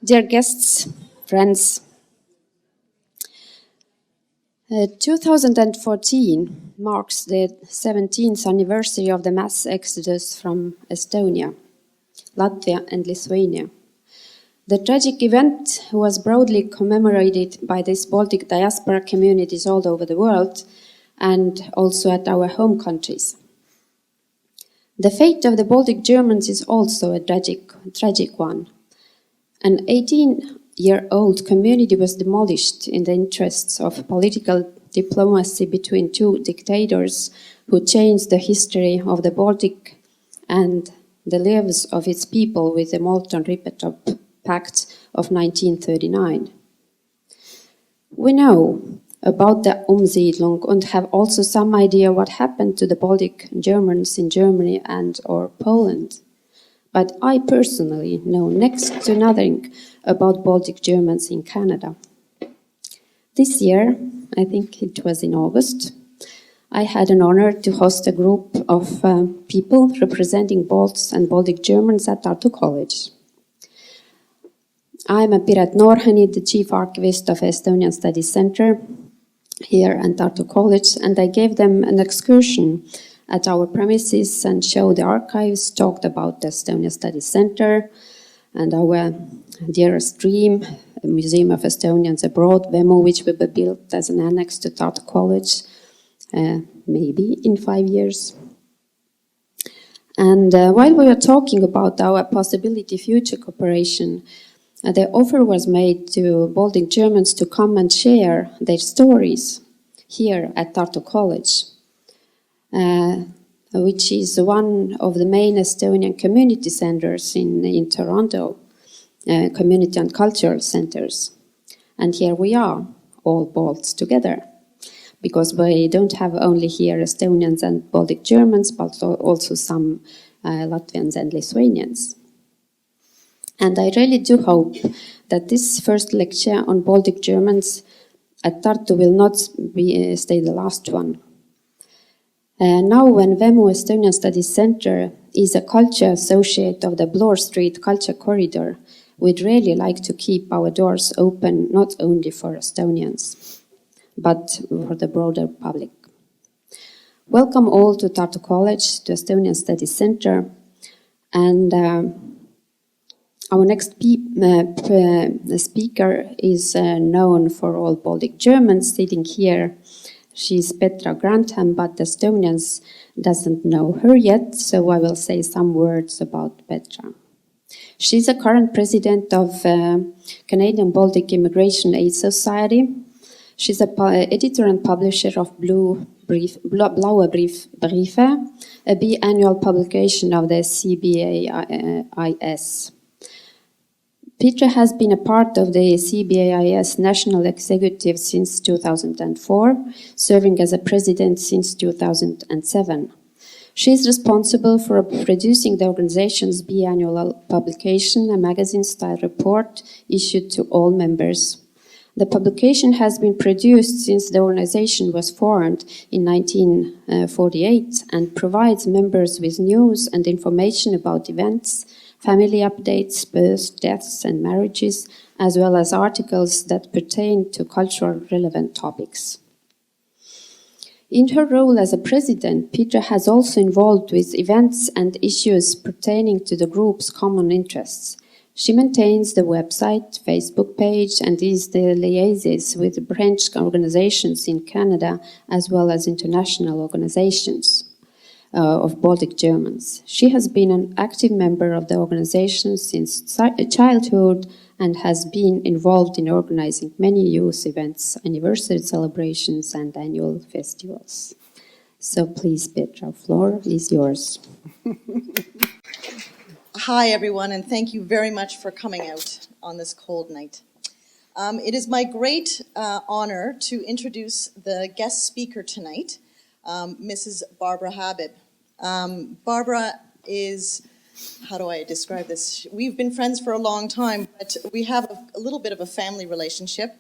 Dear guests, friends, 2014 marks the 17th anniversary of the mass exodus from Estonia, Latvia and Lithuania. The tragic event was broadly commemorated by these Baltic diaspora communities all over the world and also at our home countries. The fate of the Baltic Germans is also a tragic one. An 18-year-old community was demolished in the interests of political diplomacy between two dictators who changed the history of the Baltic and the lives of its people with the Molotov-Ribbentrop Pact of 1939. We know about the Umsiedlung and have also some idea what happened to the Baltic Germans in Germany and or Poland. But I personally know next to nothing about Baltic Germans in Canada. This year, I think it was in August, I had an honor to host a group of people representing Balts and Baltic Germans at Tartu College. I'm Piret Noorhani, the Chief Archivist of Estonian Studies Center here at Tartu College, and I gave them an excursion at our premises and showed the archives, talked about the Estonian Studies Center and our dearest dream, a Museum of Estonians Abroad, VEMU, which will be built as an annex to Tartu College, maybe in 5 years. And while we were talking about our possibility future cooperation, the offer was made to Baltic Germans to come and share their stories here at Tartu College, which is one of the main Estonian community centers in Toronto, community and cultural centers. And here we are, all Balts together, because we don't have only here Estonians and Baltic Germans, but also some Latvians and Lithuanians. And I really do hope that this first lecture on Baltic Germans at Tartu will not stay the last one. Now when VEMU Estonian Studies Center is a culture associate of the Bloor Street Culture Corridor, we'd really like to keep our doors open not only for Estonians, but for the broader public. Welcome all to Tartu College, to Estonian Studies Center, and our next speaker is known for all Baltic Germans sitting here. She's Petra Grantham, but Estonians doesn't know her yet, so I will say some words about Petra. She's a current president of Canadian Baltic Immigration Aid Society. She's an editor and publisher of Blaue Briefe, a biannual publication of the C.B.I.A.S. Petra has been a part of the CBIAS National Executive since 2004, serving as a president since 2007. She is responsible for producing the organization's biannual publication, a magazine-style report issued to all members. The publication has been produced since the organization was formed in 1948 and provides members with news and information about events, family updates, births, deaths, and marriages, as well as articles that pertain to cultural relevant topics. In her role as a president, Petra has also involved with events and issues pertaining to the group's common interests. She maintains the website, Facebook page, and is the liaisons with branch organizations in Canada, as well as international organizations of Baltic Germans. She has been an active member of the organization since childhood and has been involved in organizing many youth events, anniversary celebrations, and annual festivals. So please, Petra, floor is yours. Hi, everyone, and thank you very much for coming out on this cold night. It is my great honor to introduce the guest speaker tonight, Mrs. Barbara Habib. Barbara is, how do I describe this? We've been friends for a long time, but we have a little bit of a family relationship.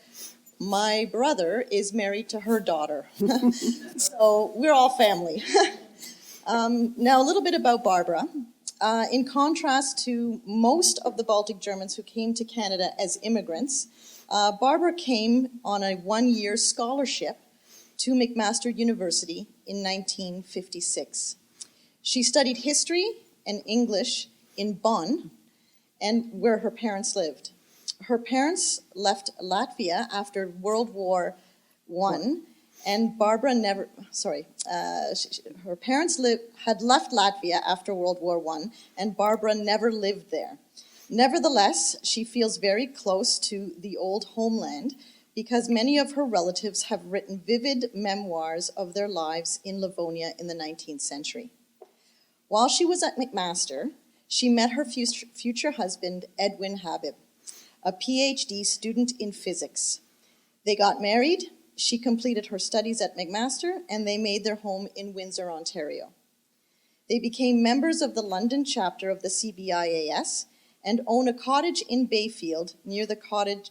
My brother is married to her daughter, so we're all family. Now, a little bit about Barbara. In contrast to most of the Baltic Germans who came to Canada as immigrants, Barbara came on a one-year scholarship to McMaster University in 1956. She studied history and English in Bonn, and where her parents lived. Her parents left Latvia after World War I, and Barbara never, her parents had left Latvia after World War I, and Barbara never lived there. Nevertheless, she feels very close to the old homeland because many of her relatives have written vivid memoirs of their lives in Livonia in the 19th century. While she was at McMaster, she met her future husband, Edwin Habib, a PhD student in physics. They got married, she completed her studies at McMaster, and they made their home in Windsor, Ontario. They became members of the London chapter of the C.B.I.A.S. and own a cottage in Bayfield near the cottage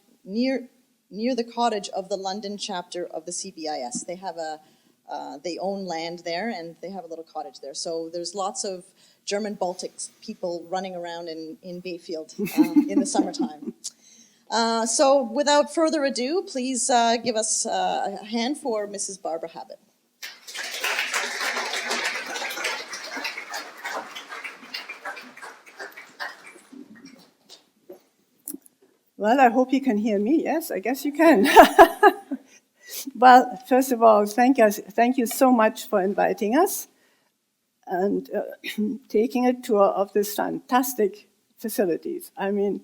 of the London chapter of the C.B.I.S. They have they own land there, and they have a little cottage there. So there's lots of German Baltic people running around in Bayfield in the summertime. So without further ado, please give us a hand for Mrs. Barbara Habib. Well, I hope you can hear me. Yes, I guess you can. Well, first of all, thank you so much for inviting us and taking a tour of these fantastic facilities. I mean,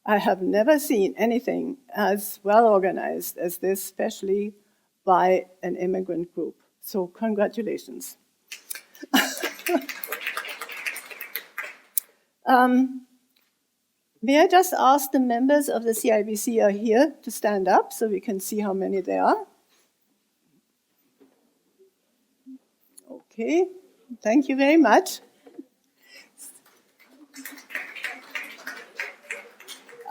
I have never seen anything as well organized as this, especially by an immigrant group. So congratulations. May I just ask the members of the CIBC are here to stand up so we can see how many there are? Okay, thank you very much.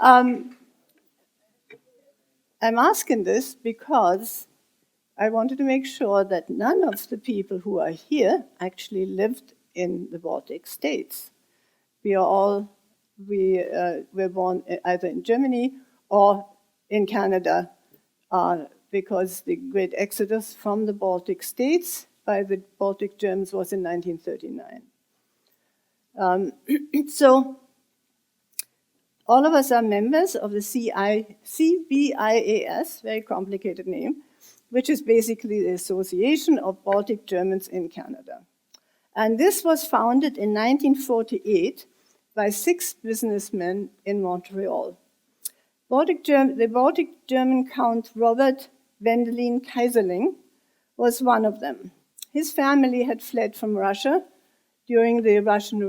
I'm asking this because I wanted to make sure that none of the people who are here actually lived in the Baltic states. We were born either in Germany or in Canada because the great exodus from the Baltic states by the Baltic Germans was in 1939. So all of us are members of the CBIAS, very complicated name, which is basically the Association of Baltic Germans in Canada. And this was founded in 1948 by 6 businessmen in Montreal. The Baltic German Count Robert Wendelin Kaiserling was one of them. His family had fled from Russia during the Russian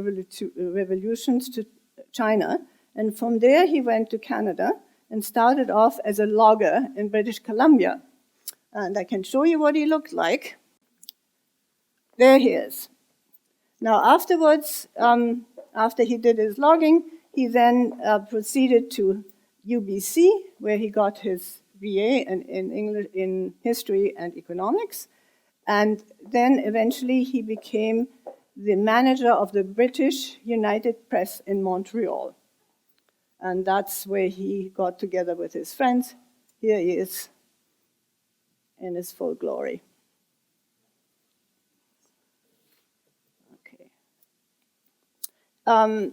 revolutions to China, and from there he went to Canada and started off as a logger in British Columbia. And I can show you what he looked like. There he is. Now afterwards, after he did his logging, he then proceeded to UBC, where he got his BA in English, in history and economics. And then eventually he became the manager of the British United Press in Montreal. And that's where he got together with his friends. Here he is in his full glory. Of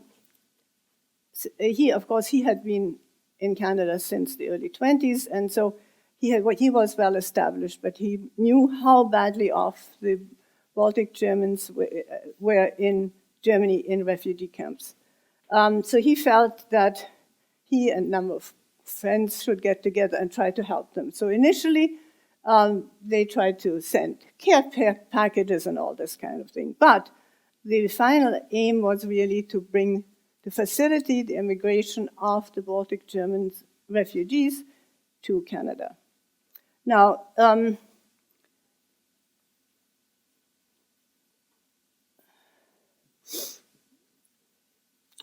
course, he had been in Canada since the early 20s, and so he was well established, but he knew how badly off the Baltic Germans were in Germany in refugee camps. So he felt that he and a number of friends should get together and try to help them. So initially, they tried to send care packages and all this kind of thing, but the final aim was really to facilitate the immigration of the Baltic Germans refugees to Canada. Now,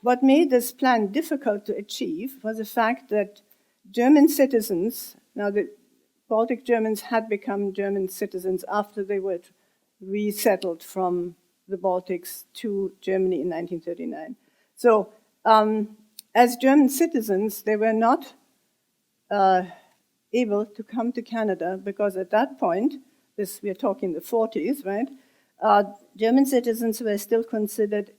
what made this plan difficult to achieve was the fact that German citizens, now the Baltic Germans had become German citizens after they were resettled from the Baltics to Germany in 1939. So as German citizens, they were not able to come to Canada because at that point, we are talking the 40s, right? German citizens were still considered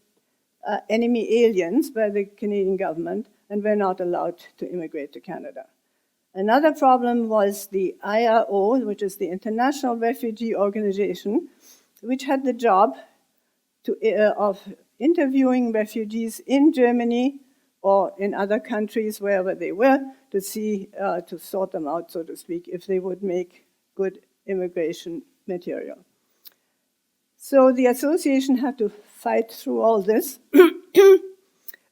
enemy aliens by the Canadian government and were not allowed to immigrate to Canada. Another problem was the IRO, which is the International Refugee Organization, which had the job of interviewing refugees in Germany or in other countries, wherever they were, to see, to sort them out, so to speak, if they would make good immigration material. So the association had to fight through all this.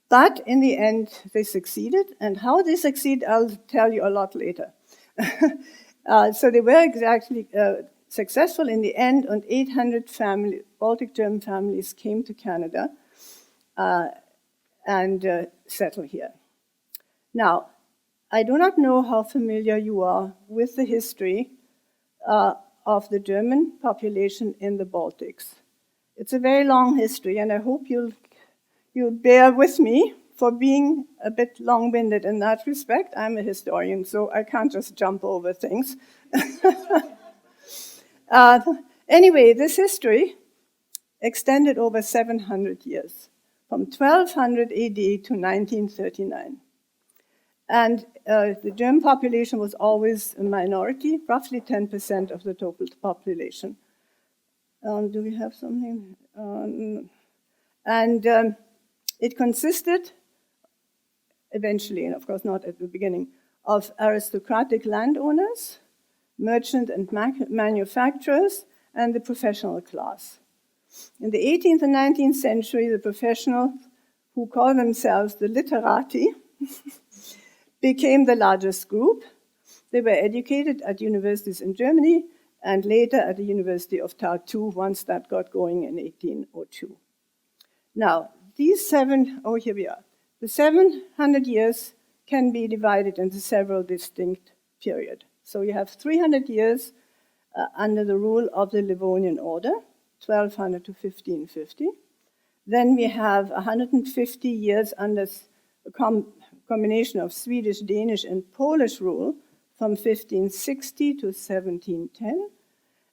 But in the end, they succeeded. And how they succeed, I'll tell you a lot later. So they were exactly successful in the end, and 800 Baltic German families came to Canada and settled here. Now, I do not know how familiar you are with the history of the German population in the Baltics. It's a very long history, and I hope you'll bear with me for being a bit long-winded in that respect. I'm a historian, so I can't just jump over things. Anyway, this history extended over 700 years, from 1200 AD to 1939. And the German population was always a minority, roughly 10% of the total population. Do we have something? It consisted, eventually, and of course not at the beginning, of aristocratic landowners, merchant and manufacturers, and the professional class. In the 18th and 19th century, the professionals, who call themselves the literati, became the largest group. They were educated at universities in Germany and later at the University of Tartu, once that got going in 1802. Now, here we are. The 700 years can be divided into several distinct periods. So you have 300 years under the rule of the Livonian order, 1200 to 1550. Then we have 150 years under a combination of Swedish, Danish, and Polish rule from 1560 to 1710.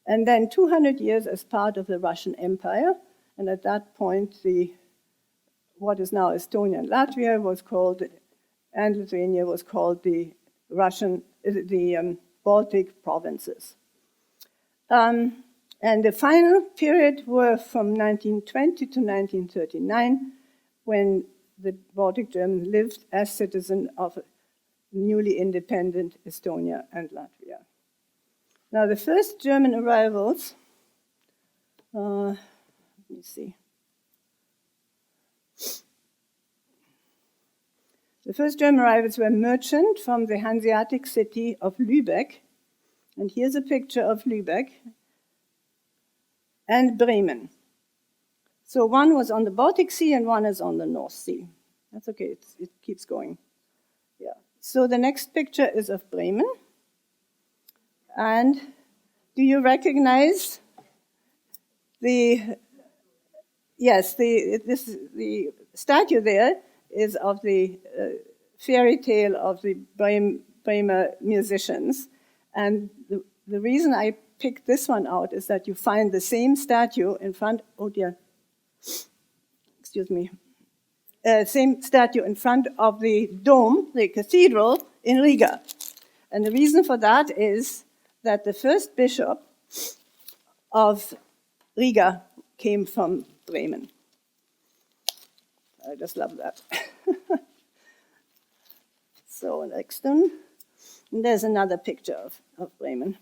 And then 200 years as part of the Russian Empire. And at that point, what is now Estonia and Latvia was called, and Lithuania was called the Baltic provinces. And the final period were from 1920 to 1939, when the Baltic Germans lived as citizens of newly independent Estonia and Latvia. Now, the first German arrivals, let me see. The first German arrivals were merchants from the Hanseatic city of Lübeck. And here's a picture of Lübeck and Bremen. So one was on the Baltic Sea and one is on the North Sea. That's okay, it keeps going. Yeah. So the next picture is of Bremen. And do you recognize the statue there is of the fairy tale of the Bremer musicians. And the reason I picked this one out is that you find the same statue in front, same statue in front of the dome, the cathedral in Riga. And the reason for that is that the first bishop of Riga came from Bremen. I just love that. So next one. And there's another picture of Bremen.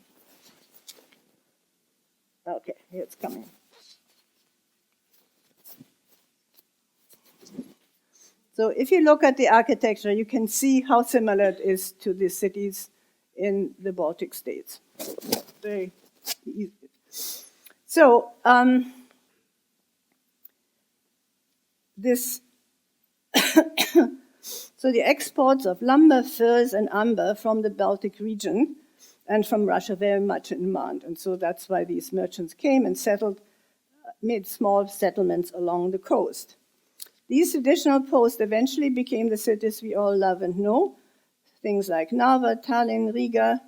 Okay, here it's coming. So if you look at the architecture, you can see how similar it is to the cities in the Baltic states. Very easy. So so the exports of lumber, furs, and amber from the Baltic region and from Russia very much in demand. And so that's why these merchants came and settled made small settlements along the coast. These traditional posts eventually became the cities we all love and know, things like Narva, Tallinn, Riga,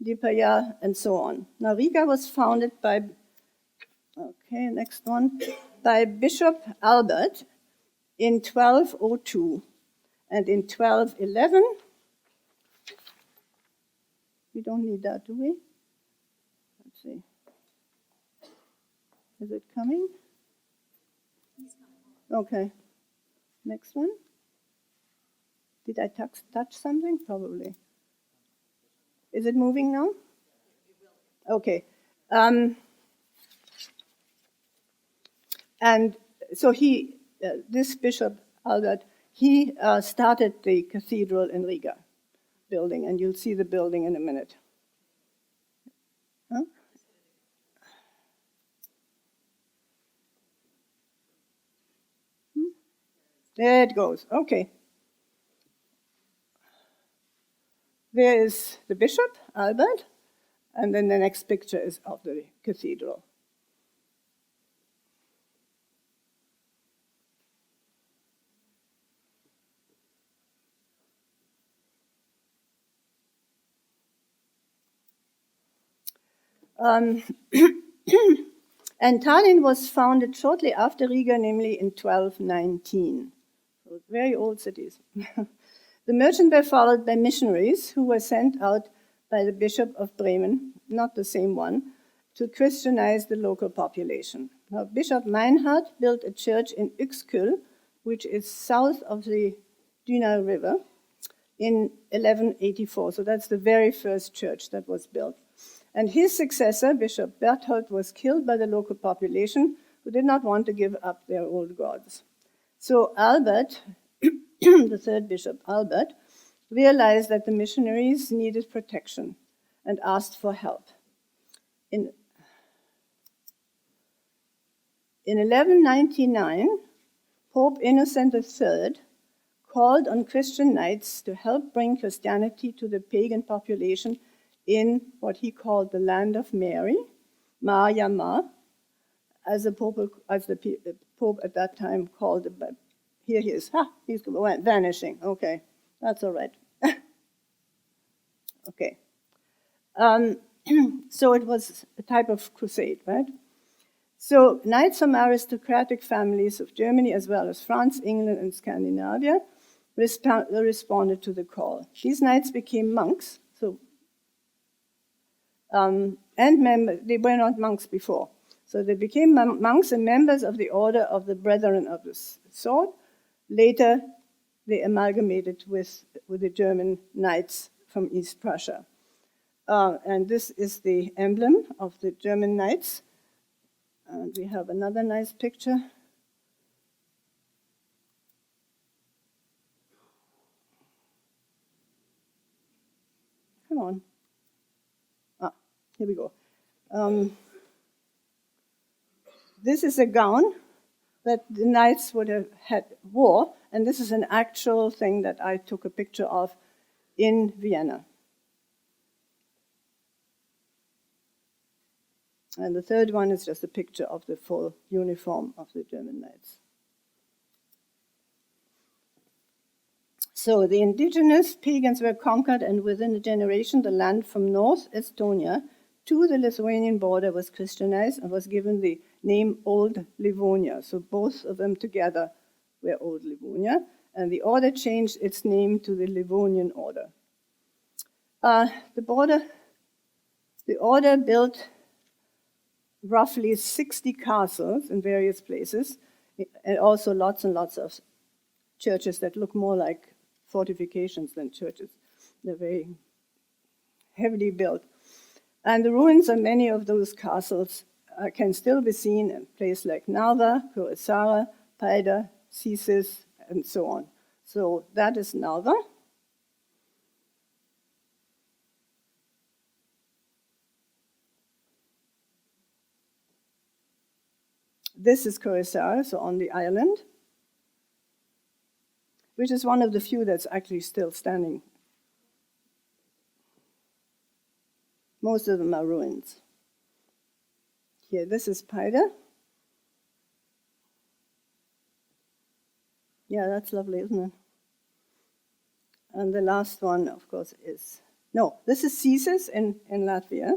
C.B.I.A., and so on. Now, Riga was founded by, by Bishop Albert in 1202. And in 1211, we don't need that, do we? Let's see. Is it coming? Okay. Next one. Did I touch something? Probably. Is it moving now? Okay. And so this Bishop Albert, he started the cathedral in Riga building, and you'll see the building in a minute. Huh? There it goes. Okay. There is the bishop, Albert, and then the next picture is of the cathedral. And Tallinn was founded shortly after Riga, namely in 1219. So very old cities. The merchants were followed by missionaries who were sent out by the Bishop of Bremen, not the same one, to Christianize the local population. Now, Bishop Meinhard built a church in Uexküll, which is south of the Dunaj River, in 1184. So that's the very first church that was built. And his successor, Bishop Berthold, was killed by the local population who did not want to give up their old gods. So Albert, the third Bishop Albert, realized that the missionaries needed protection and asked for help. In 1199, Pope Innocent III called on Christian knights to help bring Christianity to the pagan population in what he called the land of Mary, Maria Ma, as the Pope at that time called it. Here he is. He's vanishing. Okay, that's all right. Okay. So it was a type of crusade, right? So knights from aristocratic families of Germany, as well as France, England, and Scandinavia, responded to the call. These knights became monks. They were not monks before. So they became monks and members of the Order of the Brethren of the Sword. Later, they amalgamated with the German knights from East Prussia. And this is the emblem of the German knights. And we have another nice picture. Come on. Here we go. This is a gown that the knights would have wore, and this is an actual thing that I took a picture of in Vienna. And the third one is just a picture of the full uniform of the German knights. So the indigenous pagans were conquered, and within a generation, the land from North Estonia to the Lithuanian border was Christianized and was given the name Old Livonia. So both of them together were Old Livonia, and the order changed its name to the Livonian Order. The order built roughly 60 castles in various places, and also lots and lots of churches that look more like fortifications than churches. They're very heavily built. And the ruins of many of those castles can still be seen in places like Narva, Kuressaare, Paide, Cesis, and so on. So that is Narva. This is Kuressaare, so on the island, which is one of the few that's actually still standing. Most of them are ruins. Here, this is Paide. Yeah, that's lovely, isn't it? And the last one, of course, is, no, this is CSIS in Latvia.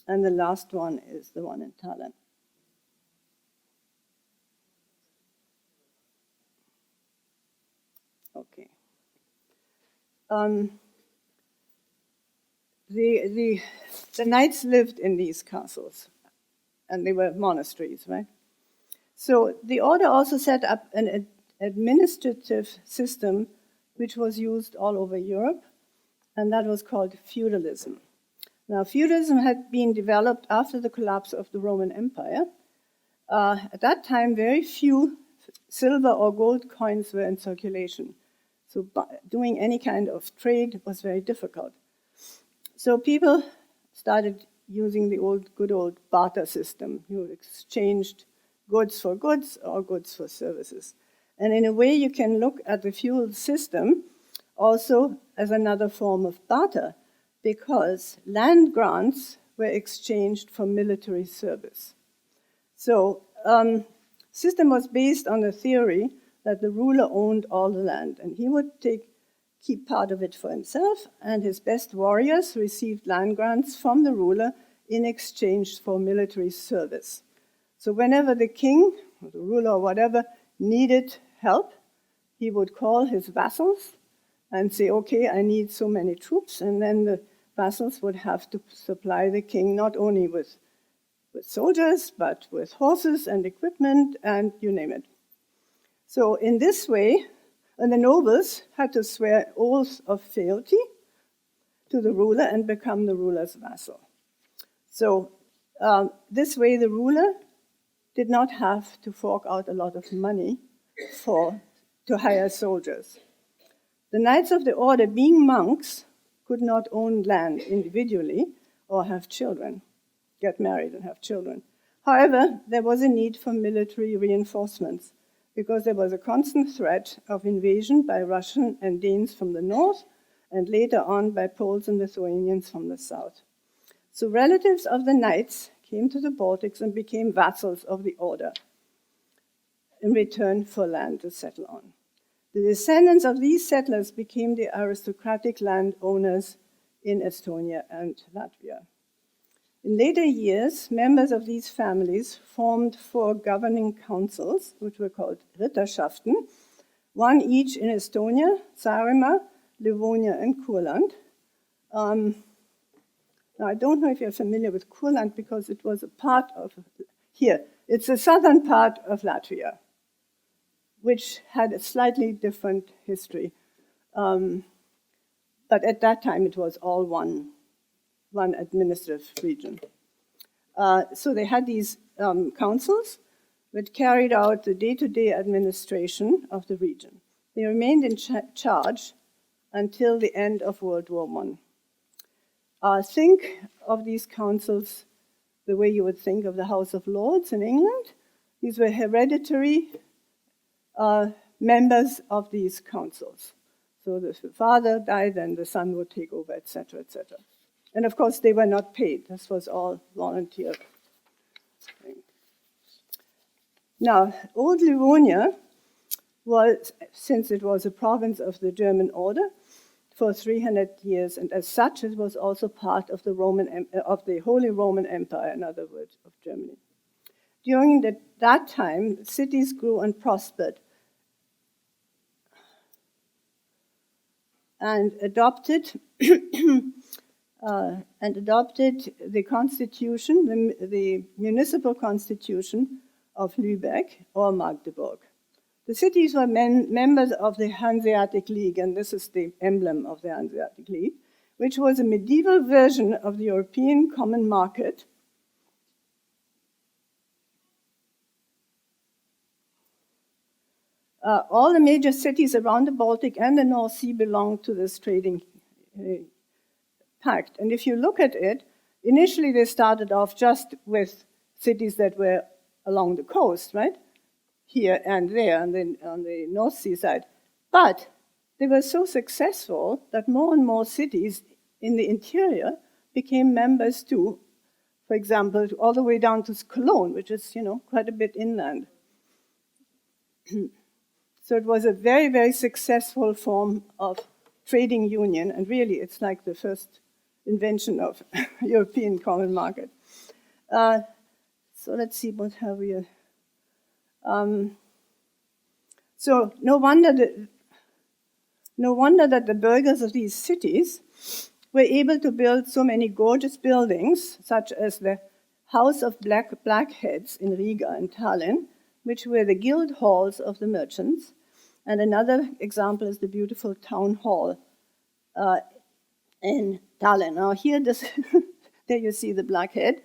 And the last one is the one in Tallinn. Okay. The knights lived in these castles, and they were monasteries, right? So the order also set up an administrative system which was used all over Europe, and that was called feudalism. Now, feudalism had been developed after the collapse of the Roman Empire. At that time, very few silver or gold coins were in circulation. So doing any kind of trade was very difficult. So people started using the good old barter system. You exchanged goods for goods or goods for services. And in a way, you can look at the feudal system also as another form of barter, because land grants were exchanged for military service. So system was based on the theory that the ruler owned all the land, and he would keep part of it for himself, and his best warriors received land grants from the ruler in exchange for military service. So whenever the king, or the ruler or whatever, needed help, he would call his vassals and say, okay, I need so many troops, and then the vassals would have to supply the king not only with soldiers, but with horses and equipment, and you name it. So in this way, and the nobles had to swear oaths of fealty to the ruler and become the ruler's vassal. So this way, the ruler did not have to fork out a lot of money to hire soldiers. The knights of the order, being monks, could not own land individually or have children, get married and have children. However, there was a need for military reinforcements because there was a constant threat of invasion by Russian and Danes from the north, and later on by Poles and Lithuanians from the south. So relatives of the knights came to the Baltics and became vassals of the order in return for land to settle on. The descendants of these settlers became the aristocratic landowners in Estonia and Latvia. In later years, members of these families formed 4 governing councils, which were called Ritterschaften, one each in Estonia, Saaremaa, Livonia, and Kurland. Now, I don't know if you're familiar with Kurland because it was a part of, here, it's the southern part of Latvia, which had a slightly different history. But at that time, it was all one administrative region. So they had these councils that carried out the day-to-day administration of the region. They remained in charge until the end of World War I. Think of these councils the way you would think of the House of Lords in England. These were hereditary members of these councils. So the father died, then the son would take over, etc., etc. And of course, they were not paid. This was all volunteer. Now, Old Livonia was, since it was a province of the German order, for 300 years, and as such, it was also part of the Holy Roman Empire, in other words, of Germany. During that time, cities grew and prospered, and adopted the constitution, the municipal constitution of Lübeck or Magdeburg. The cities were members of the Hanseatic League, and this is the emblem of the Hanseatic League, which was a medieval version of the European Common Market. All the major cities around the Baltic and the North Sea belonged to this trading pact. And if you look at it, initially they started off just with cities that were along the coast, right? Here and there on the North Sea side. But they were so successful that more and more cities in the interior became members too, for example, all the way down to Cologne, which is, quite a bit inland. So it was a very, very successful form of trading union, and really it's like the first invention of European common market. So let's see, what have we? So no wonder that the burghers of these cities were able to build so many gorgeous buildings, such as the House of Blackheads in Riga and Tallinn, which were the guild halls of the merchants. And another example is the beautiful town hall in Tallinn. Now here, there you see the Blackhead.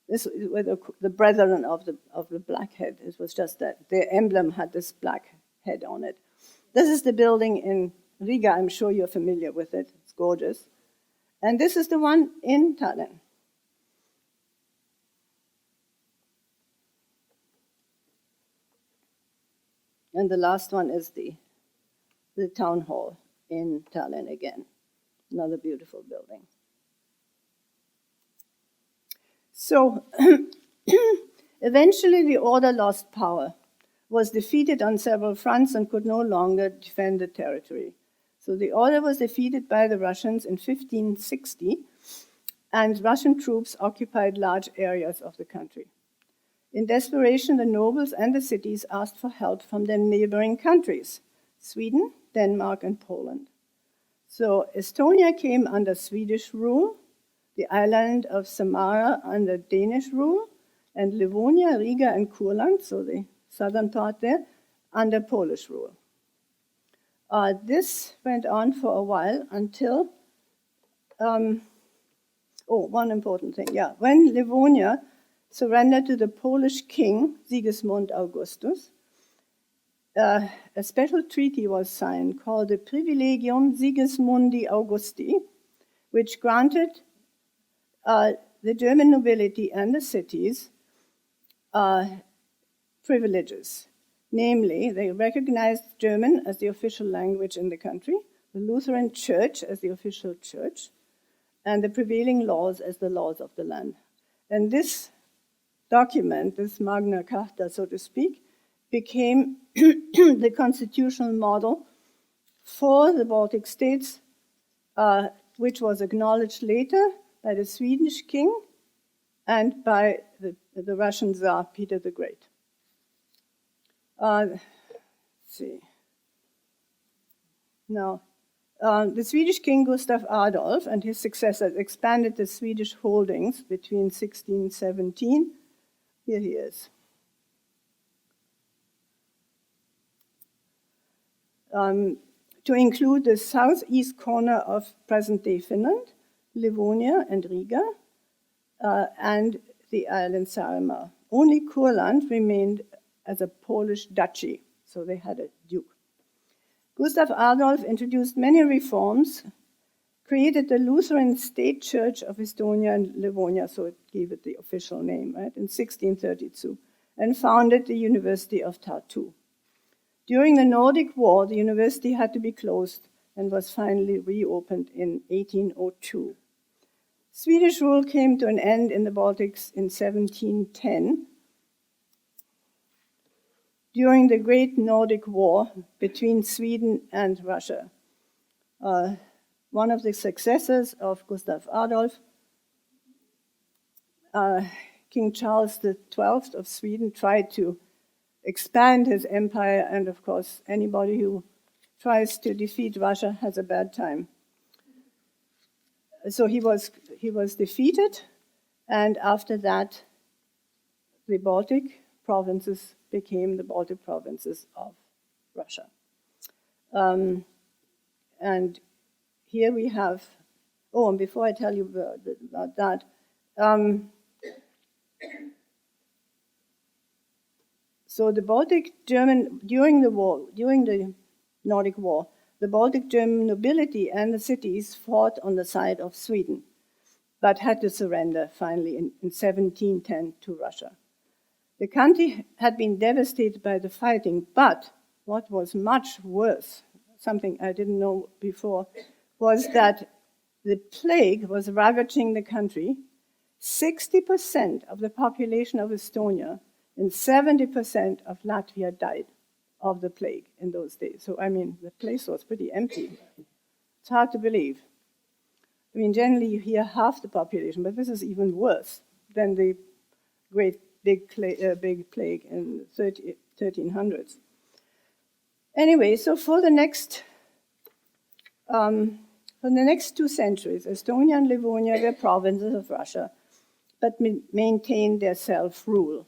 This were the brethren of the Blackhead. It was just that their emblem had this black head on it. This is the building in Riga. I'm sure you're familiar with it. It's gorgeous. And this is the one in Tallinn. And the last one is the town hall in Tallinn again. Another beautiful building. So eventually the order lost power, was defeated on several fronts and could no longer defend the territory. So the order was defeated by the Russians in 1560, and Russian troops occupied large areas of the country. In desperation, the nobles and the cities asked for help from their neighboring countries, Sweden, Denmark, and Poland. So Estonia came under Swedish rule, the island of Samara under Danish rule, and Livonia, Riga, and Kurland, so the southern part there, under Polish rule. This went on for a while until, one important thing, when Livonia surrendered to the Polish king, Sigismund Augustus, a special treaty was signed called the Privilegium Sigismundi Augusti, which granted the German nobility and the cities privileges. Namely, they recognized German as the official language in the country, the Lutheran Church as the official church, and the prevailing laws as the laws of the land. And this document, this Magna Carta, so to speak, became the constitutional model for the Baltic states, which was acknowledged later by the Swedish king and by the Russian Tsar, Peter the Great. Let's see. Now, the Swedish king Gustav Adolf and his successors expanded the Swedish holdings between 1617. Here he is. To include the southeast corner of present-day Finland, Livonia and Riga, and the island Saaremaa. Only Kurland remained as a Polish duchy, so they had a duke. Gustav Adolf introduced many reforms, created the Lutheran State Church of Estonia and Livonia, so it gave it the official name, right, in 1632, and founded the University of Tartu. During the Nordic War, the university had to be closed and was finally reopened in 1802. Swedish rule came to an end in the Baltics in 1710 during the Great Nordic War between Sweden and Russia. One of the successors of Gustav Adolf, King Charles XII of Sweden, tried to expand his empire, and of course, anybody who tries to defeat Russia has a bad time. So he was defeated, and after that, the Baltic provinces became the Baltic provinces of Russia. And here we have, and before I tell you about that, so the Baltic German, during the Nordic War, the Baltic German nobility and the cities fought on the side of Sweden, but had to surrender finally in 1710 to Russia. The country had been devastated by the fighting, but what was much worse, something I didn't know before, was that the plague was ravaging the country, 60% of the population of Estonia and 70% of Latvia died of the plague in those days. So, I mean, the place was pretty empty. It's hard to believe. I mean, generally you hear half the population, but this is even worse than the great big plague in the 1300s. Anyway, so for the next 2 centuries, Estonia and Livonia were provinces of Russia, but maintained their self-rule.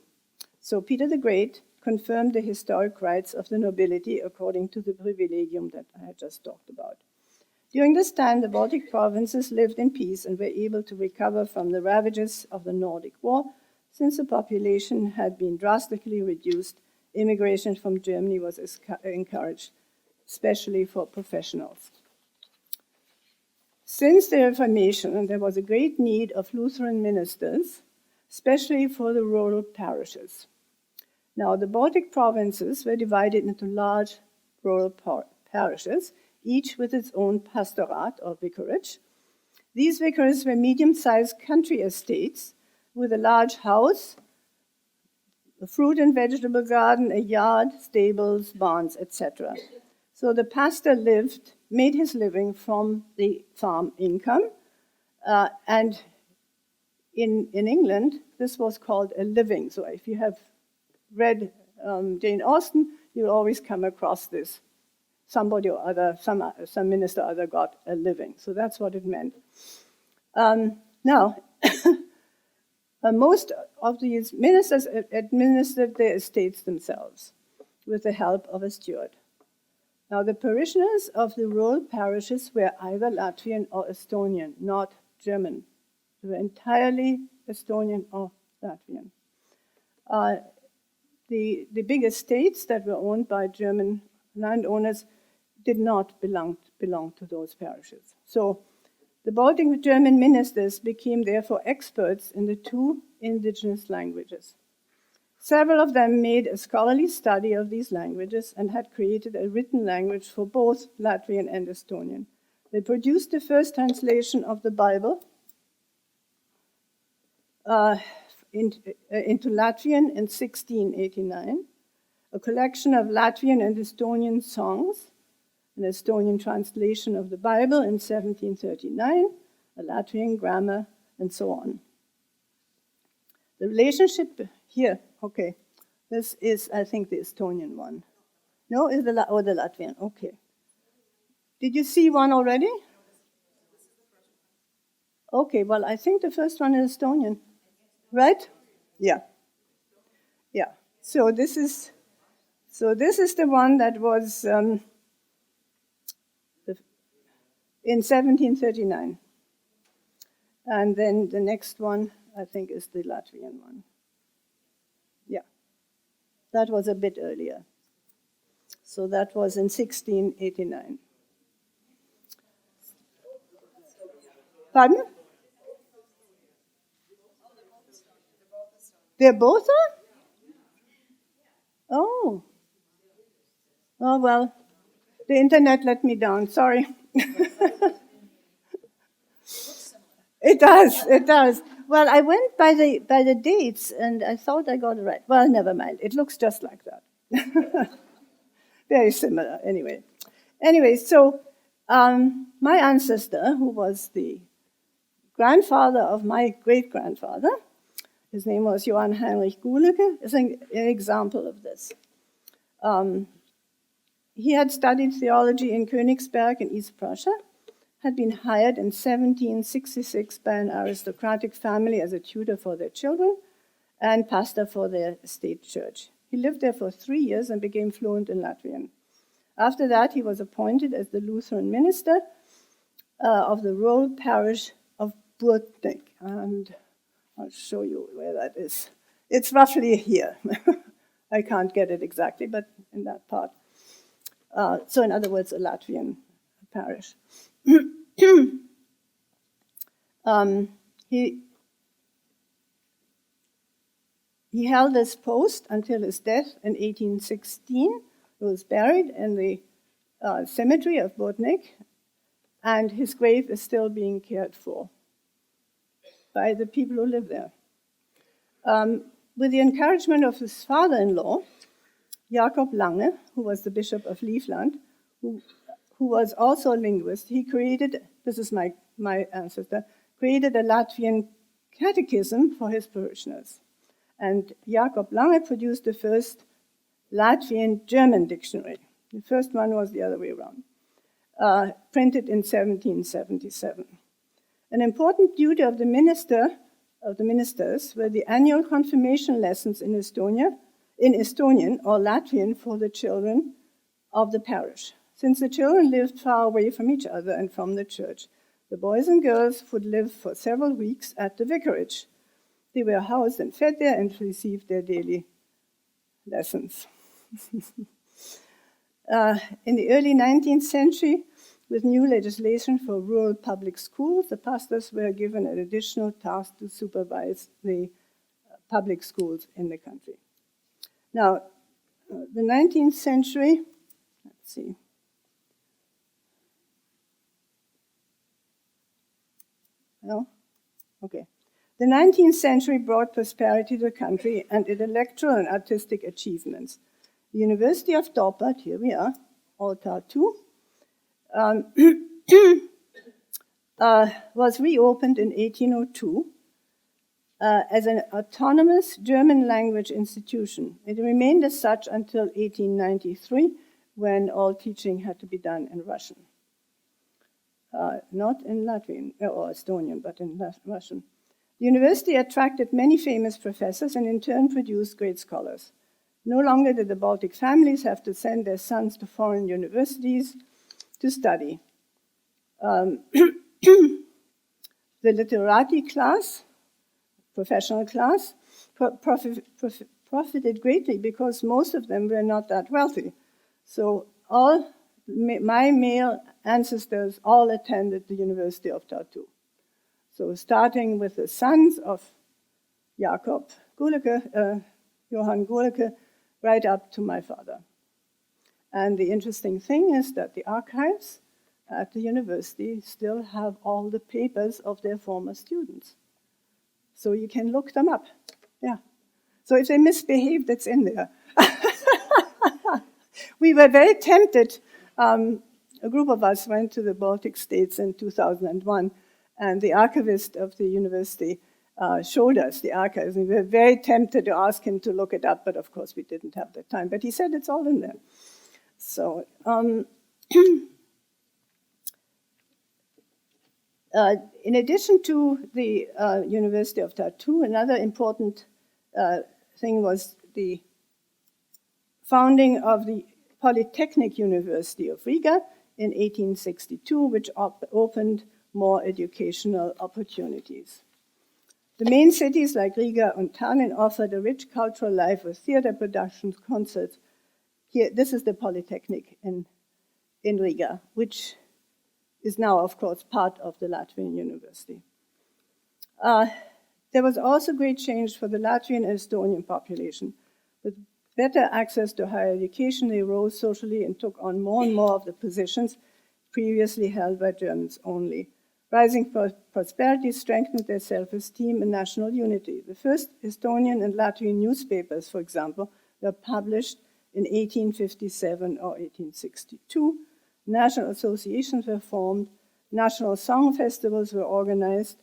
So Peter the Great confirmed the historic rights of the nobility according to the privilegium that I had just talked about. During this time, the Baltic provinces lived in peace and were able to recover from the ravages of the Nordic War. Since the population had been drastically reduced, immigration from Germany was encouraged, especially for professionals. Since the Reformation, there was a great need of Lutheran ministers, especially for the rural parishes. Now, the Baltic provinces were divided into large rural parishes, each with its own pastorate or vicarage. These vicarages were medium-sized country estates with a large house, a fruit and vegetable garden, a yard, stables, barns, etc. So the pastor made his living from the farm income, and in England, this was called a living. So if you have read Jane Austen, you'll always come across this. Somebody or other, some minister or other got a living. So that's what it meant. Now, most of these ministers administered their estates themselves with the help of a steward. Now, the parishioners of the rural parishes were either Latvian or Estonian, not German. They were entirely Estonian or Latvian. The big estates that were owned by German landowners did not belong to those parishes. So the Baltic German ministers became therefore experts in the 2 indigenous languages. Several of them made a scholarly study of these languages and had created a written language for both Latvian and Estonian. They produced the first translation of the Bible into Latvian in 1689, a collection of Latvian and Estonian songs, an Estonian translation of the Bible in 1739, a Latvian grammar, and so on. The relationship here, okay, this is, I think, the Estonian one. No, is the Latvian, okay. Did you see one already? Okay, well, I think the first one is Estonian, right? Yeah. Yeah. So this is the one that was in 1739. And then the next one, I think, is the Latvian one. Yeah. That was a bit earlier. So that was in 1689. Pardon? They're both are? Oh. Oh, well, the internet let me down, sorry. It does. Well, I went by the dates and I thought I got it right. Well, never mind. It looks just like that. Very similar, anyway. Anyway, so my ancestor, who was the grandfather of my great-grandfather, his name was Johann Heinrich Gulicke, is an example of this. He had studied theology in Königsberg in East Prussia, had been hired in 1766 by an aristocratic family as a tutor for their children and pastor for their state church. He lived there for 3 years and became fluent in Latvian. After that, he was appointed as the Lutheran minister of the rural parish of Burtnik. And I'll show you where that is. It's roughly here. I can't get it exactly, but in that part. So in other words, a Latvian parish. He held this post until his death in 1816. He was buried in the cemetery of Burtnik, and his grave is still being cared for by the people who live there. With the encouragement of his father-in-law, Jacob Lange, who was the Bishop of Livland, who was also a linguist, he created, this is my ancestor, created a Latvian catechism for his parishioners. And Jacob Lange produced the first Latvian German dictionary. The first one was the other way around, printed in 1777. An important duty of the ministers were the annual confirmation lessons in Estonian or Latvian for the children of the parish. Since the children lived far away from each other and from the church, the boys and girls would live for several weeks at the vicarage. They were housed and fed there and received their daily lessons. In the early 19th century, with new legislation for rural public schools, the pastors were given an additional task to supervise the public schools in the country. Now, the 19th century, let's see. No? Okay. The 19th century brought prosperity to the country and intellectual and artistic achievements. The University of Dorpat, here we are, or Tartu, was reopened in 1802 as an autonomous German language institution. It remained as such until 1893, when all teaching had to be done in Russian. Not in Latvian or Estonian, but in Russian. The university attracted many famous professors and in turn produced great scholars. No longer did the Baltic families have to send their sons to foreign universities to study. The literati class, professional class, profited greatly because most of them were not that wealthy. So all my male ancestors all attended the University of Tartu. So starting with the sons of Jakob Gulecke, Johann Gulecke, right up to my father. And the interesting thing is that the archives at the university still have all the papers of their former students. So you can look them up. Yeah. So if they misbehaved, it's in there. We were very tempted. A group of us went to the Baltic states in 2001, and the archivist of the university showed us the archives. And we were very tempted to ask him to look it up, but of course we didn't have the time. But he said it's all in there. So, in addition to the University of Tartu, another important thing was the founding of the Polytechnic University of Riga in 1862, which opened more educational opportunities. The main cities like Riga and Tallinn offered a rich cultural life with theater productions, concerts. Here, this is the Polytechnic in Riga, which is now, of course, part of the Latvian University. There was also great change for the Latvian and Estonian population. With better access to higher education, they rose socially and took on more and more of the positions previously held by Germans only. Rising prosperity strengthened their self-esteem and national unity. The first Estonian and Latvian newspapers, for example, were published in 1857 or 1862. National associations were formed, national song festivals were organized,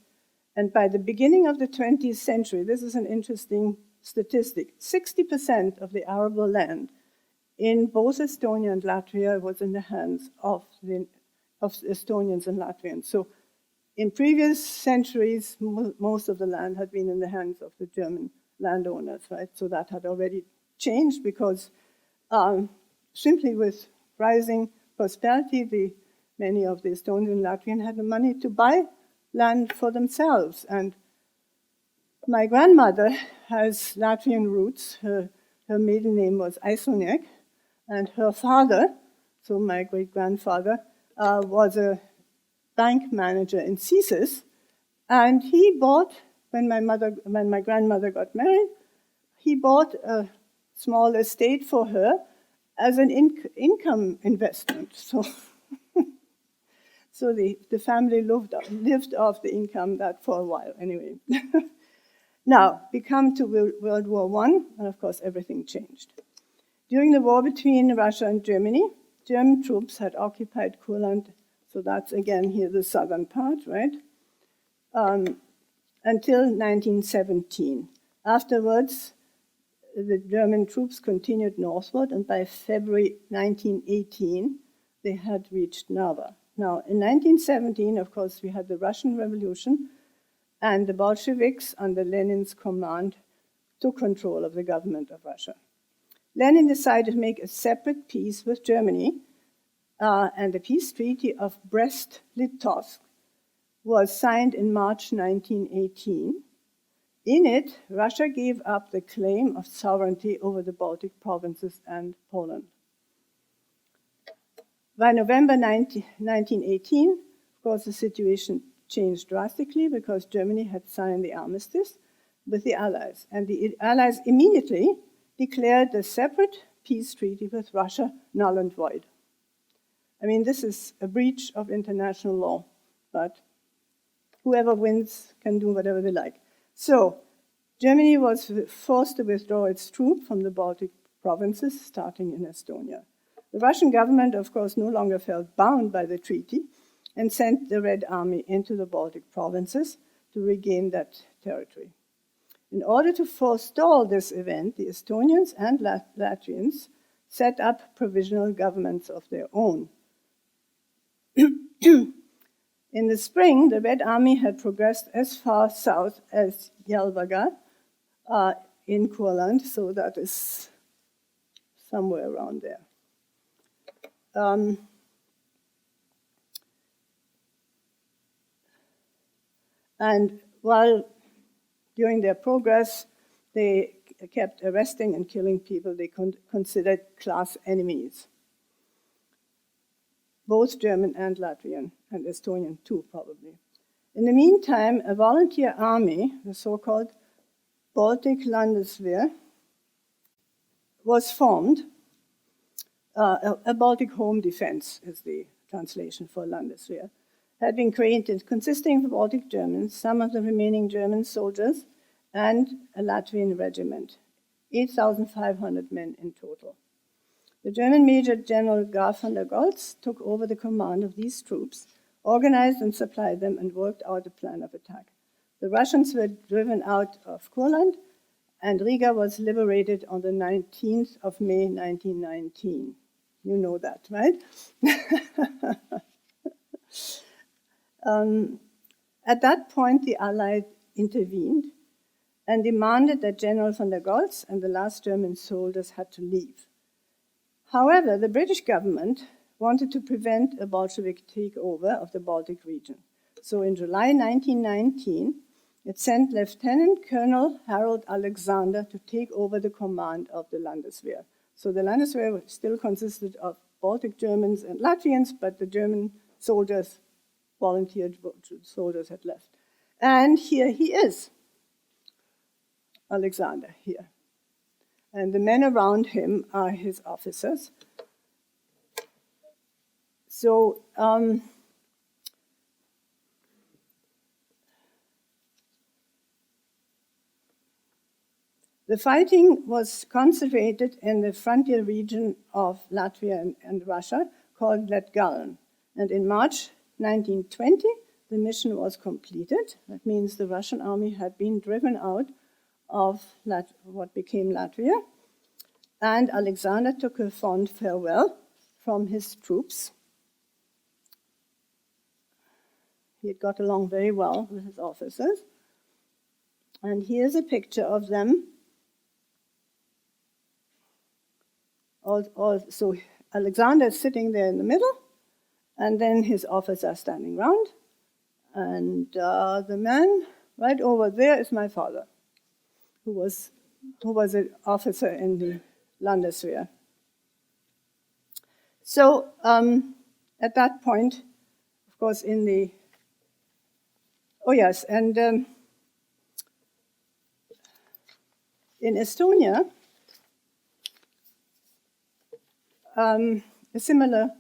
and by the beginning of the 20th century, this is an interesting statistic, 60% of the arable land in both Estonia and Latvia was in the hands of Estonians and Latvians. So in previous centuries, most of the land had been in the hands of the German landowners, right? So that had already changed because simply with rising prosperity, many of the Estonian and Latvian had the money to buy land for themselves. And my grandmother has Latvian roots. Her maiden name was Iselniek, and her father, so my great-grandfather, was a bank manager in CISIS, and he bought, when my grandmother got married, he bought a small estate for her as an income investment. So the family lived off the income that for a while, anyway. Now, we come to World War I, and of course everything changed. During the war between Russia and Germany, German troops had occupied Kurland, so that's again here the southern part, right? Until 1917. Afterwards, the German troops continued northward, and by February 1918, they had reached Narva. Now, in 1917, of course, we had the Russian Revolution, and the Bolsheviks, under Lenin's command, took control of the government of Russia. Lenin decided to make a separate peace with Germany, and the peace treaty of Brest-Litovsk was signed in March 1918. In it, Russia gave up the claim of sovereignty over the Baltic provinces and Poland. By November 1918, of course, the situation changed drastically because Germany had signed the armistice with the Allies, and the Allies immediately declared the separate peace treaty with Russia null and void. I mean, this is a breach of international law, but whoever wins can do whatever they like. So, Germany was forced to withdraw its troops from the Baltic provinces, starting in Estonia. The Russian government, of course, no longer felt bound by the treaty and sent the Red Army into the Baltic provinces to regain that territory. In order to forestall this event, the Estonians and Latvians set up provisional governments of their own. In the spring, the Red Army had progressed as far south as Jelvaga in Kurland, so that is somewhere around there. And while during their progress, they kept arresting and killing people they considered class enemies, both German and Latvian, and Estonian too, probably. In the meantime, a volunteer army, the so-called Baltic Landeswehr, was formed. A Baltic home defense is the translation for Landeswehr, had been created, consisting of Baltic Germans, some of the remaining German soldiers, and a Latvian regiment, 8,500 men in total. The German Major General Graf von der Goltz took over the command of these troops, organized and supplied them, and worked out a plan of attack. The Russians were driven out of Kurland, and Riga was liberated on the 19th of May, 1919. You know that, right? At that point, the Allies intervened and demanded that General von der Goltz and the last German soldiers had to leave. However, the British government wanted to prevent a Bolshevik takeover of the Baltic region. So in July 1919, it sent Lieutenant Colonel Harold Alexander to take over the command of the Landeswehr. So the Landeswehr still consisted of Baltic Germans and Latvians, but the German soldiers, volunteer soldiers, had left. And here he is, Alexander, here. And the men around him are his officers. So the fighting was concentrated in the frontier region of Latvia and Russia called Latgalen. And in March 1920, the mission was completed. That means the Russian army had been driven out of what became Latvia, and Alexander took a fond farewell from his troops. He had got along very well with his officers. And here's a picture of them. So Alexander is sitting there in the middle, and then his officers are standing round. And the man right over there is my father, who was an officer in the Landeswehr. So at that point, of course, in Estonia, a similar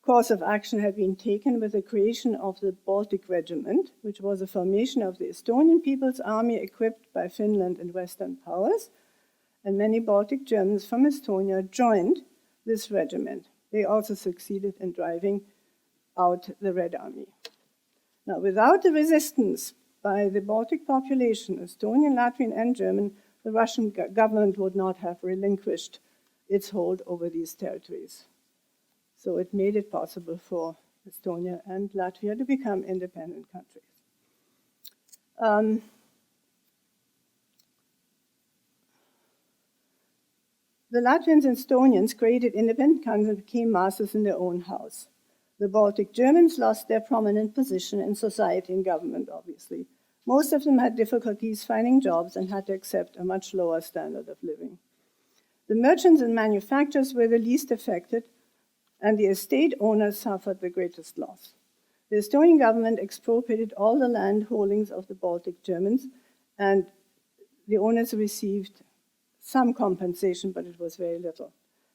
course of action had been taken with the creation of the Baltic Regiment, which was a formation of the Estonian People's Army equipped by Finland and Western powers, and many Baltic Germans from Estonia joined this regiment. They also succeeded in driving out the Red Army. Now, without the resistance by the Baltic population, Estonian, Latvian, and German, the Russian government would not have relinquished its hold over these territories. So it made it possible for Estonia and Latvia to become independent countries. The Latvians and Estonians created independent countries and became masters in their own house. The Baltic Germans lost their prominent position in society and government, obviously. Most of them had difficulties finding jobs and had to accept a much lower standard of living. The merchants and manufacturers were the least affected, and the estate owners suffered the greatest loss. The Estonian government expropriated all the land holdings of the Baltic Germans, and the owners received some compensation, but it was very little.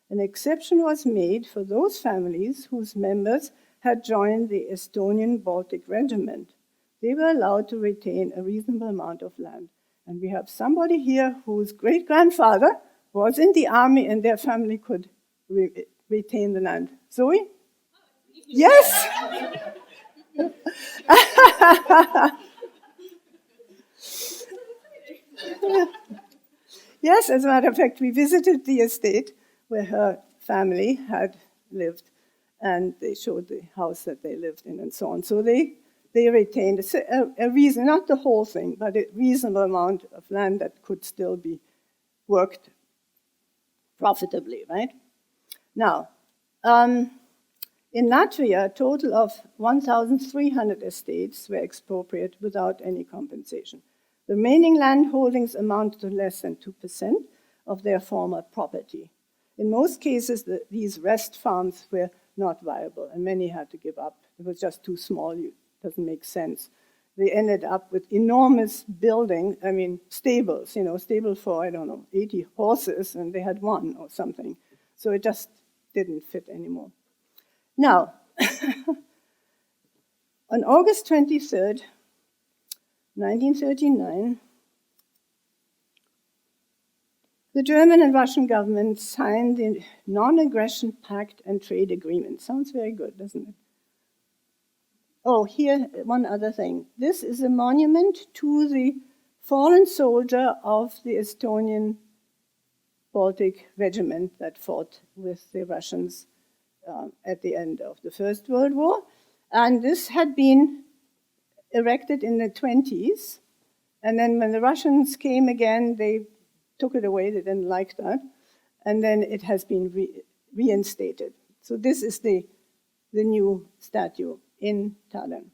An exception was made for those families whose members had joined the Estonian Baltic Regiment. They were allowed to retain a reasonable amount of land. And we have somebody here whose great-grandfather was in the army and their family could retain the land. Zoe? Yes! Yes, as a matter of fact, we visited the estate where her family had lived, and they showed the house that they lived in and so on. So they retained a reason, not the whole thing, but a reasonable amount of land that could still be worked profitably, right? Now, in Latvia, a total of 1,300 estates were expropriated without any compensation. The remaining land holdings amounted to less than 2% of their former property. In most cases, these rest farms were not viable, and many had to give up. It was just too small, it doesn't make sense. They ended up with enormous stables, stable for, 80 horses, and they had one or something. So it just didn't fit anymore. Now, on August 23rd, 1939, the German and Russian governments signed the Non-Aggression Pact and Trade Agreement. Sounds very good, doesn't it? Oh, here, one other thing. This is a monument to the fallen soldier of the Estonian Baltic Regiment that fought with the Russians at the end of the First World War. And this had been erected in the 1920s. And then when the Russians came again, they took it away. They didn't like that. And then it has been reinstated. So this is the new statue in Tallinn.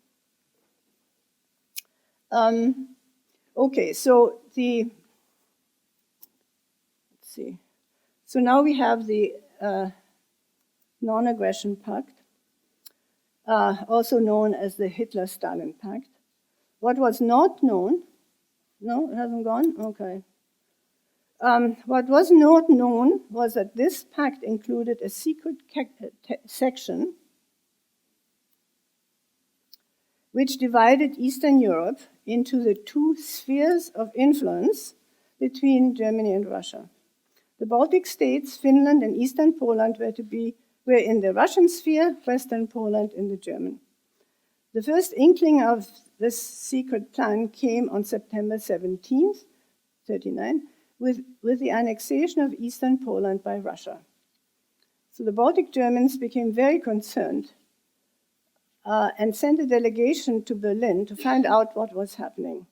Okay, so let's see. So now we have the Non-Aggression Pact, also known as the Hitler-Stalin Pact. What was not known, no, it hasn't gone? Okay. What was not known was that this pact included a secret section which divided Eastern Europe into the two spheres of influence between Germany and Russia. The Baltic states, Finland and Eastern Poland were in the Russian sphere, Western Poland in the German. The first inkling of this secret plan came on September 17th, 1939, with the annexation of Eastern Poland by Russia. So the Baltic Germans became very concerned and sent a delegation to Berlin to find out what was happening.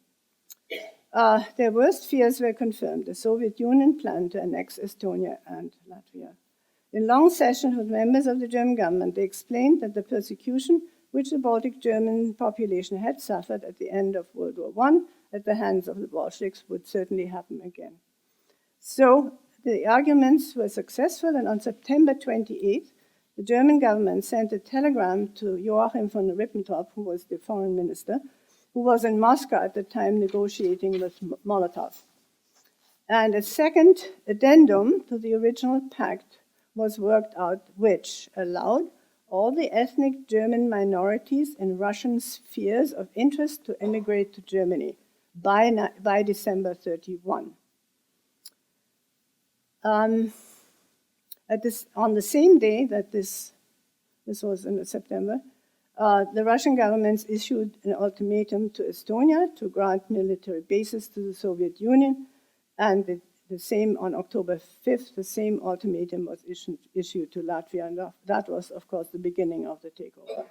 Their worst fears were confirmed. The Soviet Union planned to annex Estonia and Latvia. In long sessions with members of the German government, they explained that the persecution which the Baltic German population had suffered at the end of World War I at the hands of the Bolsheviks would certainly happen again. So the arguments were successful, and on September 28th, the German government sent a telegram to Joachim von Ribbentrop, who was the foreign minister, who was in Moscow at the time negotiating with Molotov. And a second addendum to the original pact was worked out, which allowed all the ethnic German minorities in Russian spheres of interest to immigrate to Germany by December 31. On the same day that this was in September, the Russian government issued an ultimatum to Estonia to grant military bases to the Soviet Union, and the same on October 5th, the same ultimatum was issued to Latvia, and that was, of course, the beginning of the takeover.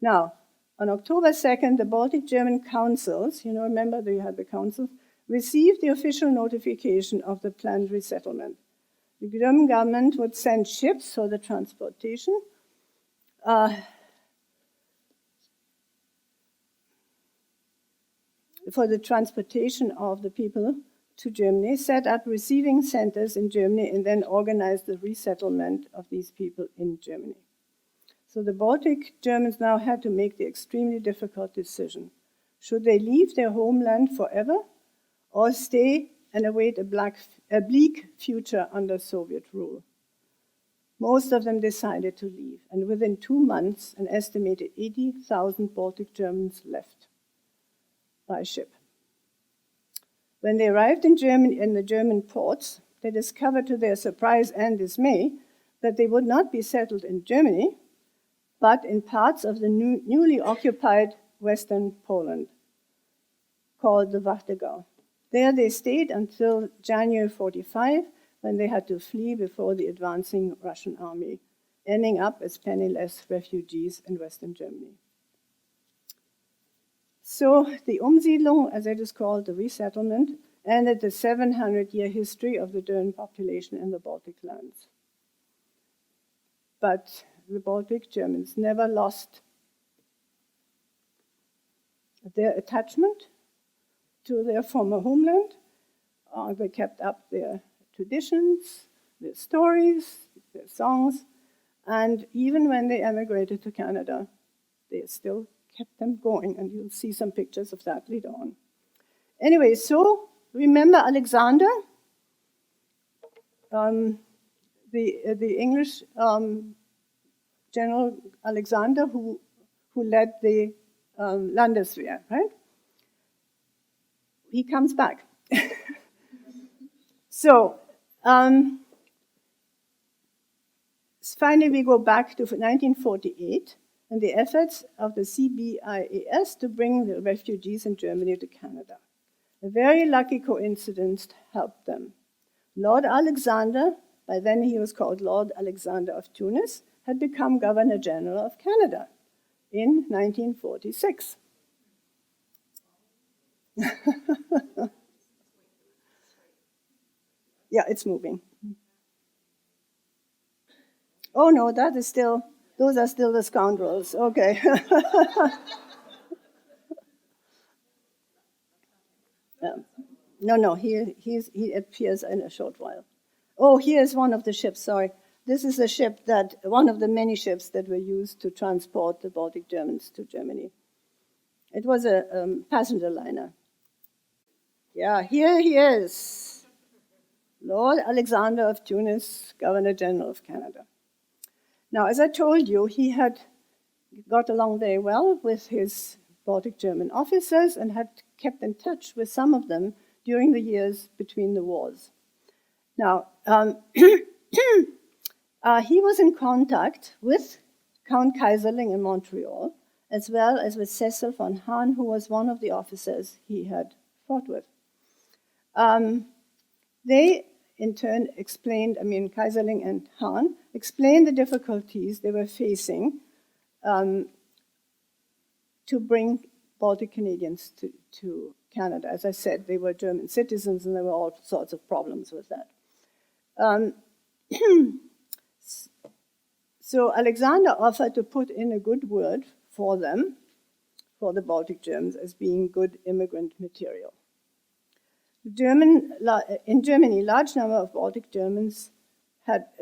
Now, on October 2nd, the Baltic German councils, remember they had the councils, received the official notification of the planned resettlement. The German government would send ships for the transportation. For the transportation of the people to Germany, set up receiving centers in Germany, and then organize the resettlement of these people in Germany. So the Baltic Germans now had to make the extremely difficult decision. Should they leave their homeland forever, or stay and await a bleak future under Soviet rule? Most of them decided to leave, and within 2 months, an estimated 80,000 Baltic Germans left by ship. When they arrived in Germany, in the German ports, they discovered to their surprise and dismay that they would not be settled in Germany, but in parts of the newly occupied Western Poland, called the Warthegau. There they stayed until January 45, when they had to flee before the advancing Russian army, ending up as penniless refugees in Western Germany. So the Umsiedlung, as it is called, the resettlement, ended the 700-year history of the German population in the Baltic lands. But the Baltic Germans never lost their attachment to their former homeland. They kept up their traditions, their stories, their songs, and even when they emigrated to Canada, they still kept them going, and you'll see some pictures of that later on. Anyway, so remember Alexander, the English General Alexander, who led the Landeswehr, right? He comes back. So, finally we go back to 1948 and the efforts of the C.B.I.A.S. to bring the refugees in Germany to Canada. A very lucky coincidence helped them. Lord Alexander, by then he was called Lord Alexander of Tunis, had become Governor General of Canada in 1946. Yeah, it's moving. Oh no, that is still, those are still the scoundrels. Okay. No, he appears in a short while. Oh, here's one of the ships, sorry. This is a ship one of the many ships that were used to transport the Baltic Germans to Germany. It was a passenger liner. Yeah, here he is. Lord Alexander of Tunis, Governor General of Canada. Now, as I told you, he had got along very well with his Baltic German officers and had kept in touch with some of them during the years between the wars. Now, he was in contact with Count Kaiserling in Montreal, as well as with Cecil von Hahn, who was one of the officers he had fought with. They, in turn, explained, Kaiserling and Hahn, explained the difficulties they were facing to bring Baltic Canadians to Canada. As I said, they were German citizens, and there were all sorts of problems with that. So Alexander offered to put in a good word for them, for the Baltic Germans, as being good immigrant material. In Germany, large number of Baltic Germans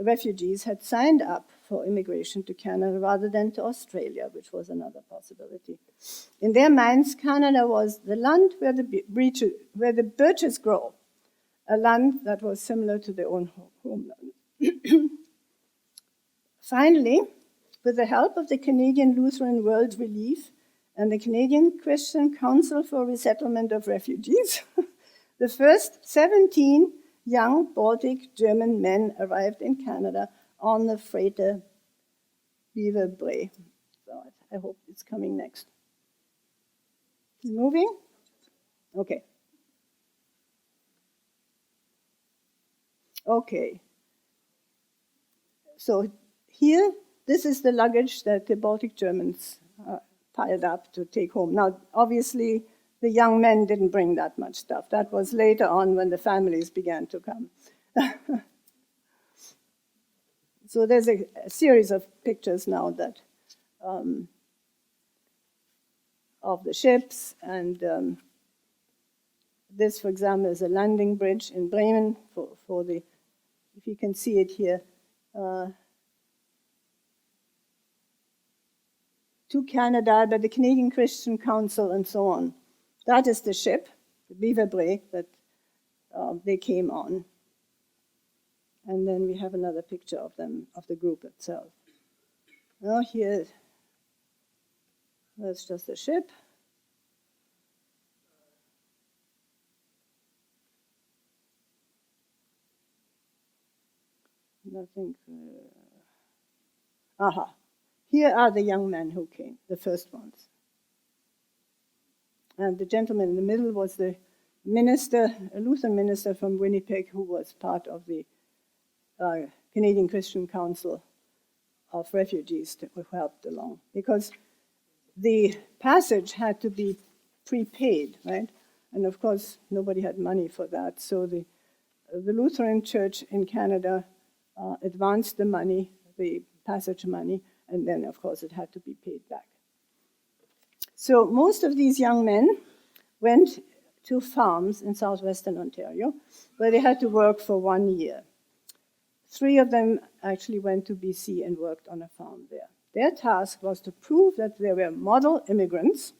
refugees had signed up for immigration to Canada rather than to Australia, which was another possibility. In their minds, Canada was the land where the birches grow, a land that was similar to their own homeland. Finally, With the help of the Canadian Lutheran World Relief and the Canadian Christian Council for Resettlement of Refugees, the first 17 young Baltic German men arrived in Canada on the freighter Livonia. So I hope it's coming next. Is it moving? Okay. Okay. So here, this is the luggage that the Baltic Germans piled up to take home. Now, obviously, the young men didn't bring that much stuff. That was later on when the families began to come. So there's a series of pictures now that of the ships, and this, for example, is a landing bridge in Bremen for the, if you can see it here, to Canada, by the Canadian Christian Council, and so on. That is the ship, the Livonia, that they came on. And then we have another picture of them, of the group itself. Now here, that's just the ship. Nothing. Aha. Here are the young men who came, the first ones. And the gentleman in the middle was the minister, a Lutheran minister from Winnipeg, who was part of the Canadian Christian Council of Refugees who helped along. Because the passage had to be prepaid, right? And of course, nobody had money for that. So the Lutheran Church in Canada advanced the money, the passage money, and then, of course, it had to be paid back. So most of these young men went to farms in southwestern Ontario, where they had to work for 1 year. 3 of them actually went to BC and worked on a farm there. Their task was to prove that they were model immigrants,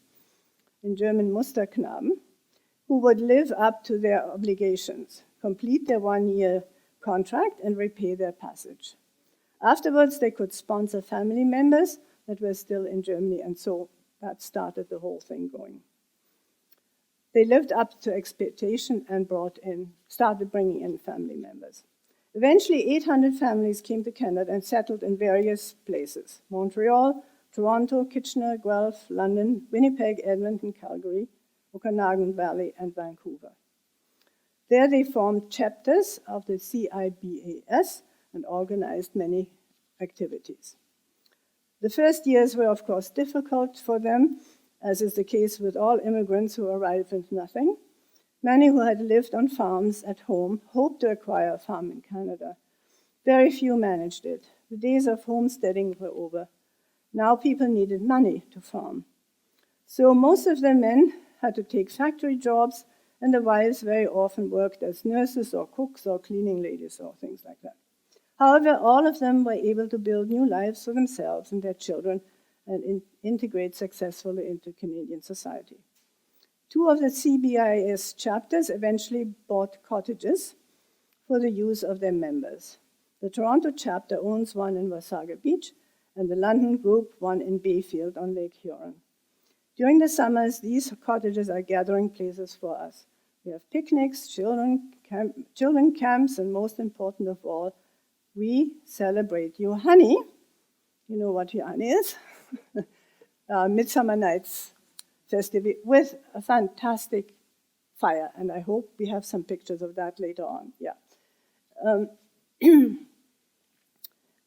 in German Musterknaben, who would live up to their obligations, complete their 1-year contract, and repay their passage. Afterwards, they could sponsor family members that were still in Germany, and so that started the whole thing going. They lived up to expectation and started bringing in family members. Eventually, 800 families came to Canada and settled in various places: Montreal, Toronto, Kitchener, Guelph, London, Winnipeg, Edmonton, Calgary, Okanagan Valley, and Vancouver. There they formed chapters of the C.B.I.A.S. and organized many activities. The first years were, of course, difficult for them, as is the case with all immigrants who arrive with nothing. Many who had lived on farms at home hoped to acquire a farm in Canada. Very few managed it. The days of homesteading were over. Now people needed money to farm. So most of the men had to take factory jobs, and the wives very often worked as nurses or cooks or cleaning ladies or things like that. However, all of them were able to build new lives for themselves and their children and integrate successfully into Canadian society. 2 of the C.B.I.A.S. chapters eventually bought cottages for the use of their members. The Toronto chapter owns one in Wasaga Beach, and the London group one in Bayfield on Lake Huron. During the summers, these cottages are gathering places for us. We have picnics, children camps, and most important of all, we celebrate Johanni. You know what Johanni is? Midsummer Nights Festival with a fantastic fire, and I hope we have some pictures of that later on. Yeah.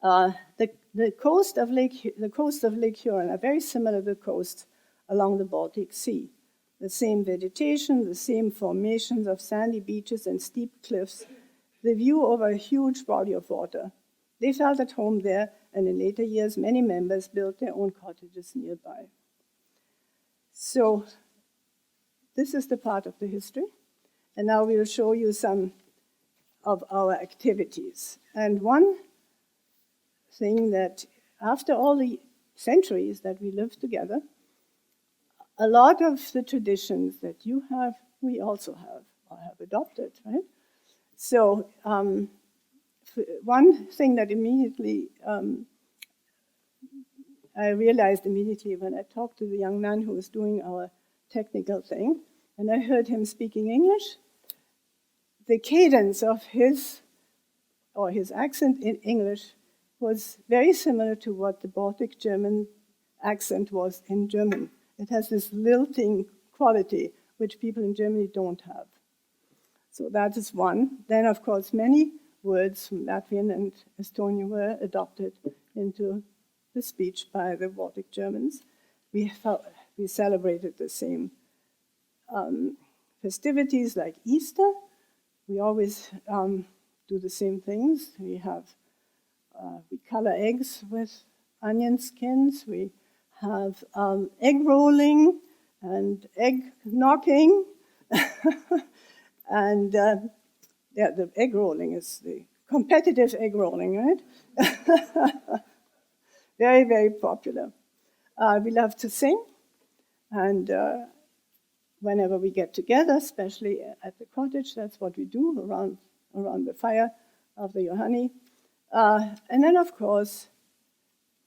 The coast of Lake Huron are very similar to the coast along the Baltic Sea. The same vegetation, the same formations of sandy beaches and steep cliffs, the view over a huge body of water. They felt at home there, and in later years, many members built their own cottages nearby. So this is the part of the history, and now we'll show you some of our activities. And one thing that, after all the centuries that we lived together, a lot of the traditions that you have, we also have, or have adopted, right? So one thing that immediately I realized immediately when I talked to the young man who was doing our technical thing, and I heard him speaking English, the cadence of his accent in English was very similar to what the Baltic German accent was in German. It has this lilting quality which people in Germany don't have. So that is one. Then, of course, many words from Latvian and Estonian were adopted into the speech by the Baltic Germans. We celebrated the same festivities like Easter. We always do the same things. We color eggs with onion skins. We have egg rolling and egg knocking. And the egg rolling is the competitive egg rolling, right? Very, very popular. We love to sing, and whenever we get together, especially at the cottage, that's what we do around the fire of the Johanni. And then, of course,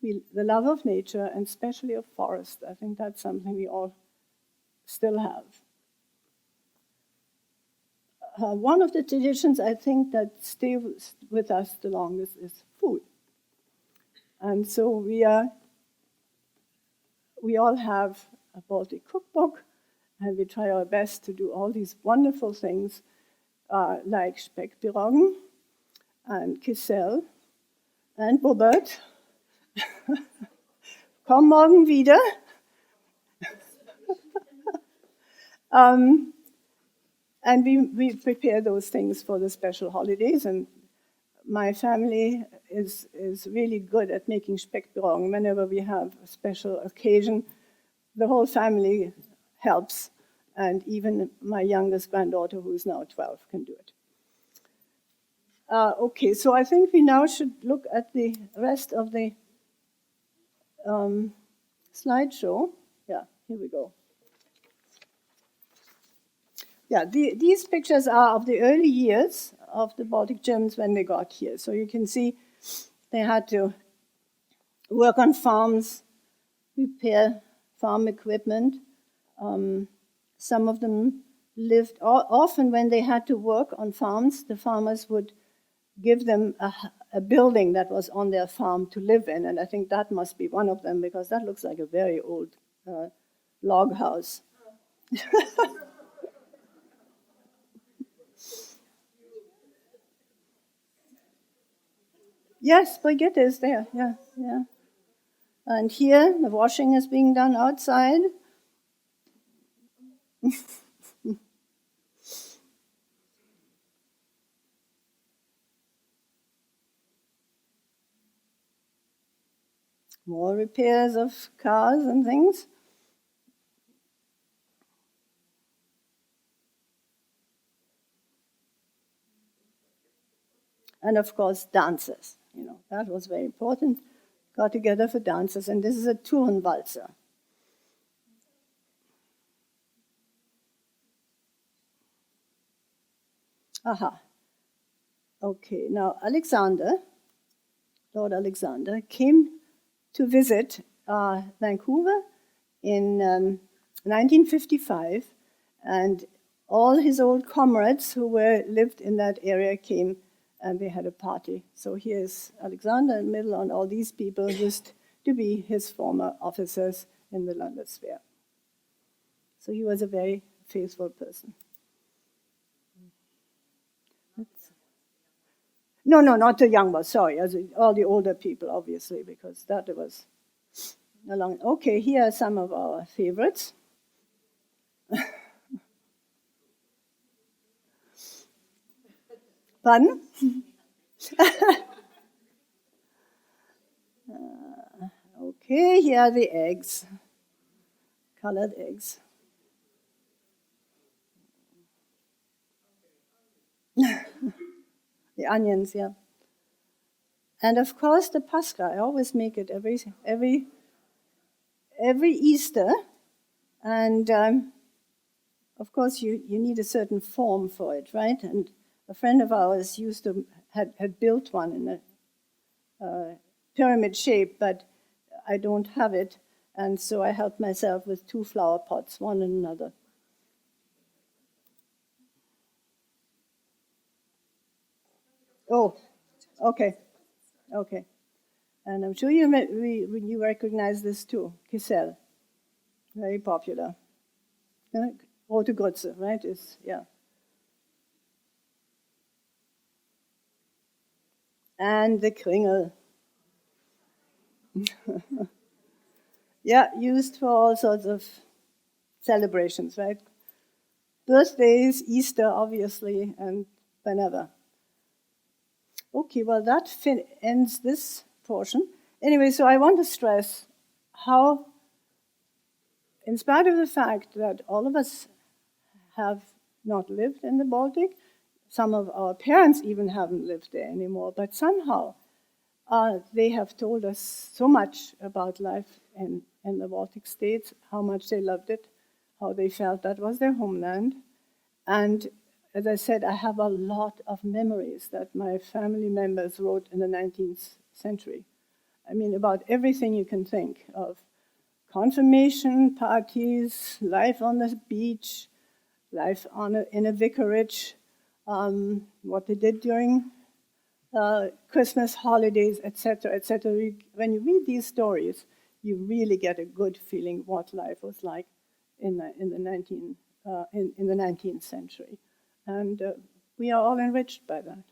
the love of nature, and especially of forest. I think that's something we all still have. One of the traditions I think that stays with us the longest is food. And so we all have a Baltic cookbook, and we try our best to do all these wonderful things like Speckpiroggen and Kissel and Bubbert. Komm morgen wieder. And we prepare those things for the special holidays, and my family is really good at making Speckpiroggen. Whenever we have a special occasion, the whole family helps, and even my youngest granddaughter, who is now 12, can do it. Okay, so I think we now should look at the rest of the slideshow. Yeah, here we go. Yeah, these pictures are of the early years of the Baltic Germans when they got here. So you can see they had to work on farms, repair farm equipment. Some of them lived, often when they had to work on farms, the farmers would give them a building that was on their farm to live in. And I think that must be one of them, because that looks like a very old log house. Yes, Brigitte is there, yeah. And here, the washing is being done outside. More repairs of cars and things. And of course, dances. That was very important. Got together for dances, and this is a Turnwalzer. Aha. Okay, now Lord Alexander, came to visit Vancouver in 1955, and all his old comrades who lived in that area came, and they had a party. So here's Alexander in the middle, and all these people used to be his former officers in the Landeswehr. So he was a very faithful person. No, not the young ones, sorry, all the older people, obviously, because that was a long... Okay, here are some of our favorites. Pardon? Okay, here are the eggs, colored eggs. The onions, yeah. And of course, the Pascha. I always make it every Easter. And of course, you need a certain form for it, right? And a friend of ours had built one in a pyramid shape, but I don't have it, and so I help myself with 2 flower pots, one and another. Oh, okay, okay. And I'm sure you recognize this too, Kisel, very popular. Rote Grütze, right? Yeah. And the kringel. Yeah, used for all sorts of celebrations, right? Birthdays, Easter, obviously, and whenever. Okay, well, that ends this portion. Anyway, so I want to stress how, in spite of the fact that all of us have not lived in the Baltic, some of our parents even haven't lived there anymore, but somehow they have told us so much about life in the Baltic states, how much they loved it, how they felt that was their homeland. And as I said, I have a lot of memories that my family members wrote in the 19th century. I mean, about everything you can think of. Confirmation parties, life on the beach, life in a vicarage, what they did during Christmas holidays, etc., etc. When you read these stories, you really get a good feeling what life was like in the 19th century. And we are all enriched by that.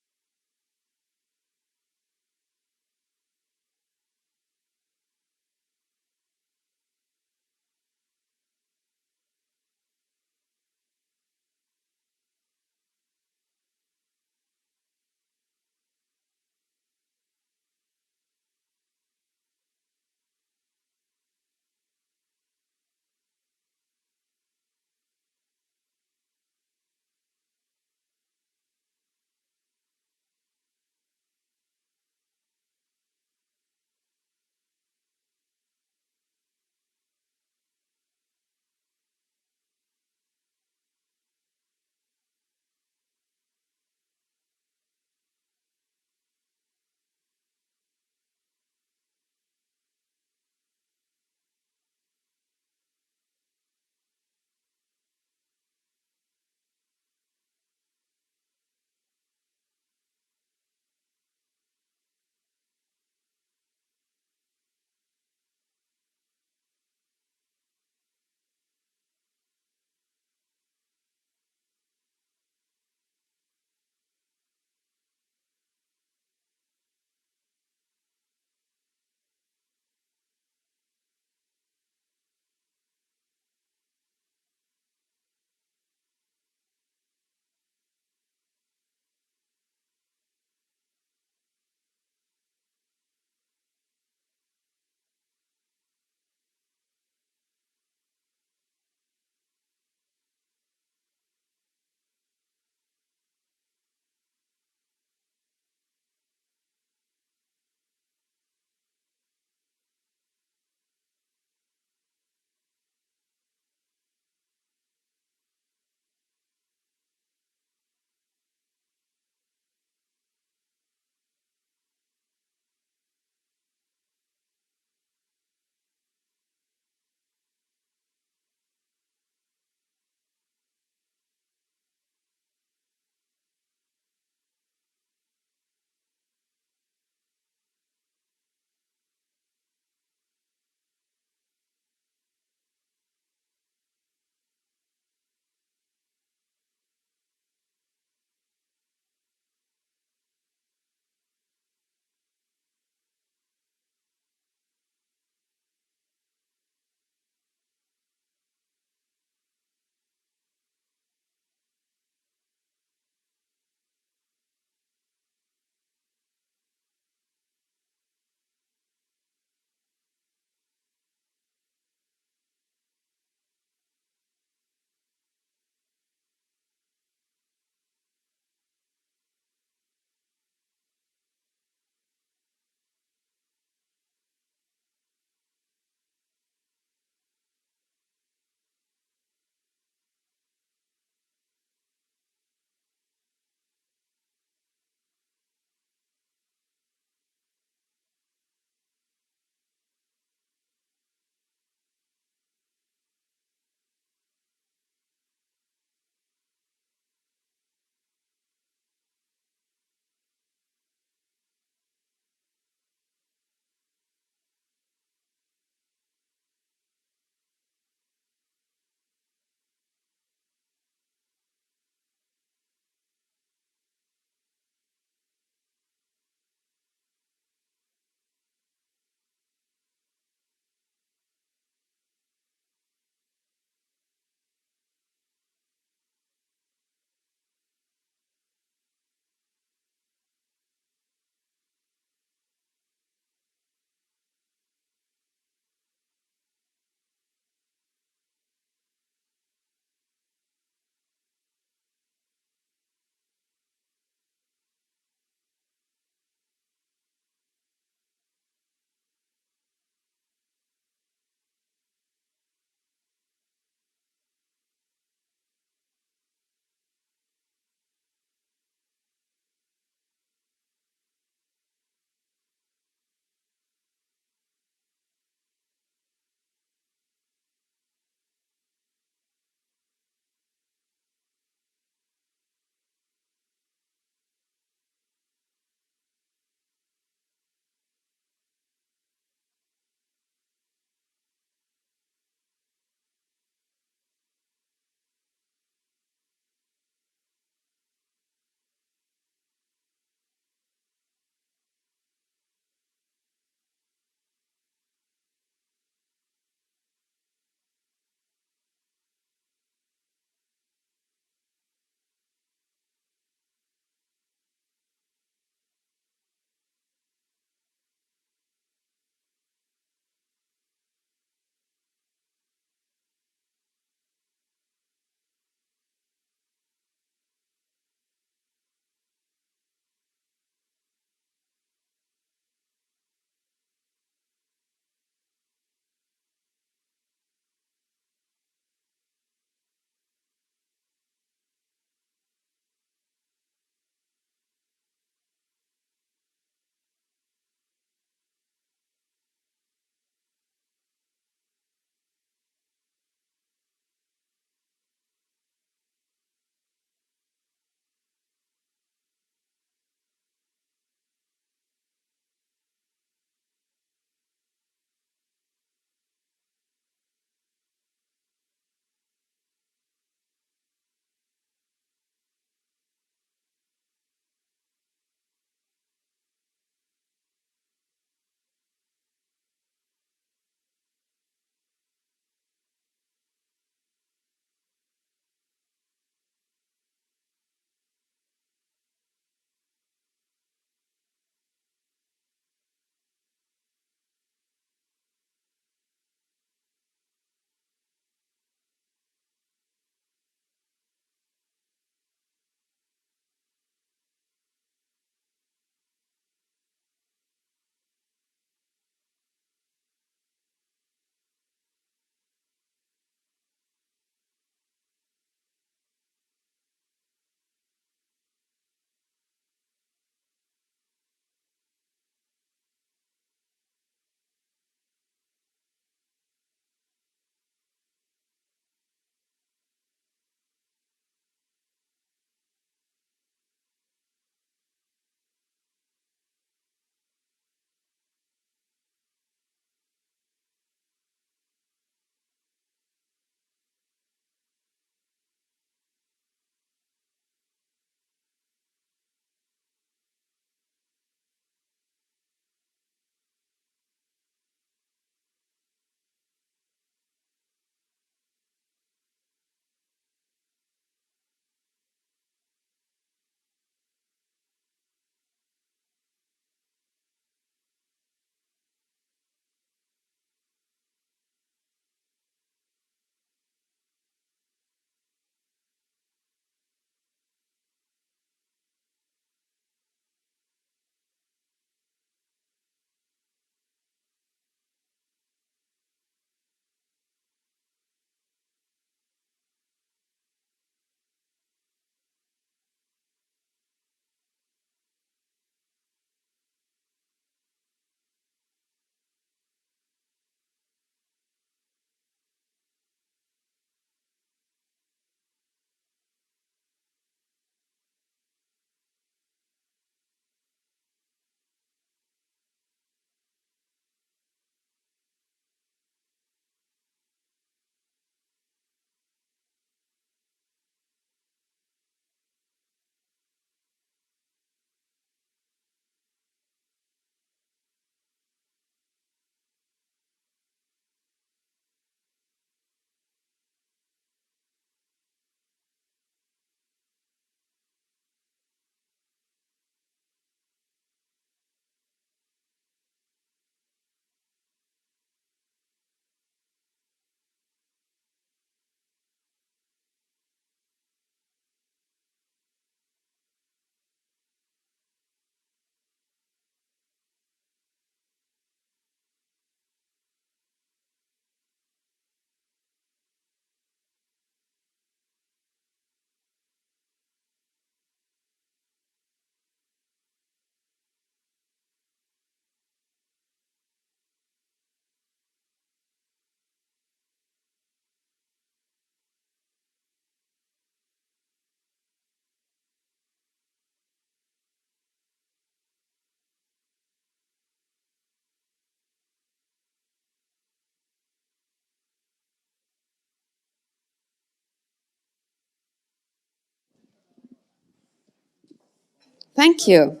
Thank you,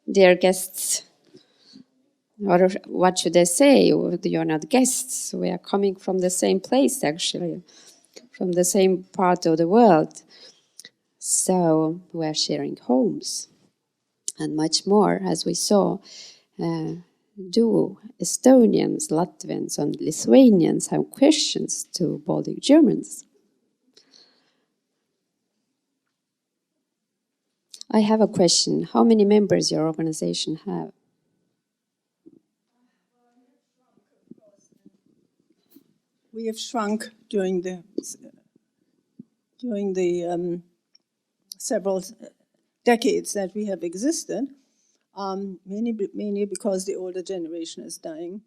dear guests. Or what should I say? You're not guests. We are coming from the same place, actually, from the same part of the world. So we are sharing homes and much more, as we saw. Do Estonians, Latvians, and Lithuanians have questions to Baltic Germans? I have a question. How many members your organization have? We have shrunk during the several decades that we have existed, mainly because the older generation is dying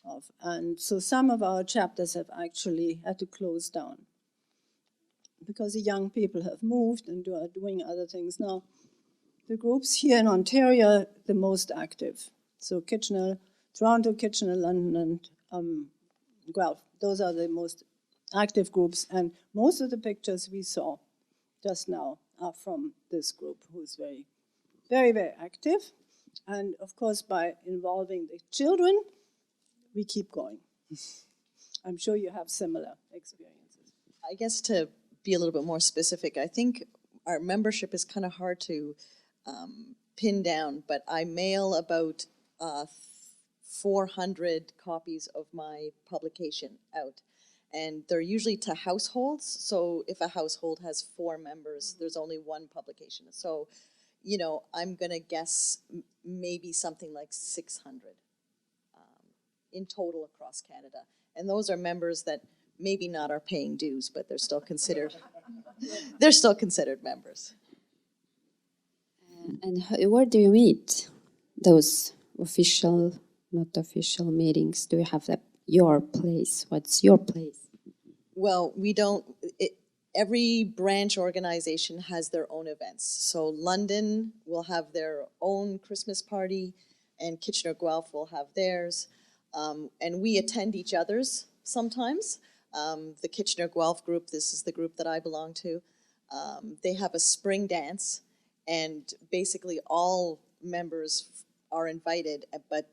off. And so some of our chapters have actually had to close down because the young people have moved and are doing other things now. The groups here in Ontario are the most active. So Kitchener, Toronto, Kitchener, London, and Guelph. Those are the most active groups. And most of the pictures we saw just now are from this group, who's very, very, very active. And of course, by involving the children, we keep going. I'm sure you have similar experiences. I guess to be a little bit more specific, I think our membership is kind of hard to pin down, but I mail about 400 copies of my publication out. And they're usually to households. So if a household has 4 members, there's only one publication. So, you know, I'm going to guess maybe something like 600 in total across Canada. And those are members that maybe not are paying dues, but they're still considered members. And where do you meet those official, not official meetings? Do you have your place? What's your place? Well, we don't. Every branch organization has their own events. So London will have their own Christmas party, and Kitchener-Guelph will have theirs. And we attend each other's sometimes. The Kitchener-Guelph group, this is the group that I belong to, they have a spring dance, and basically all members are invited, but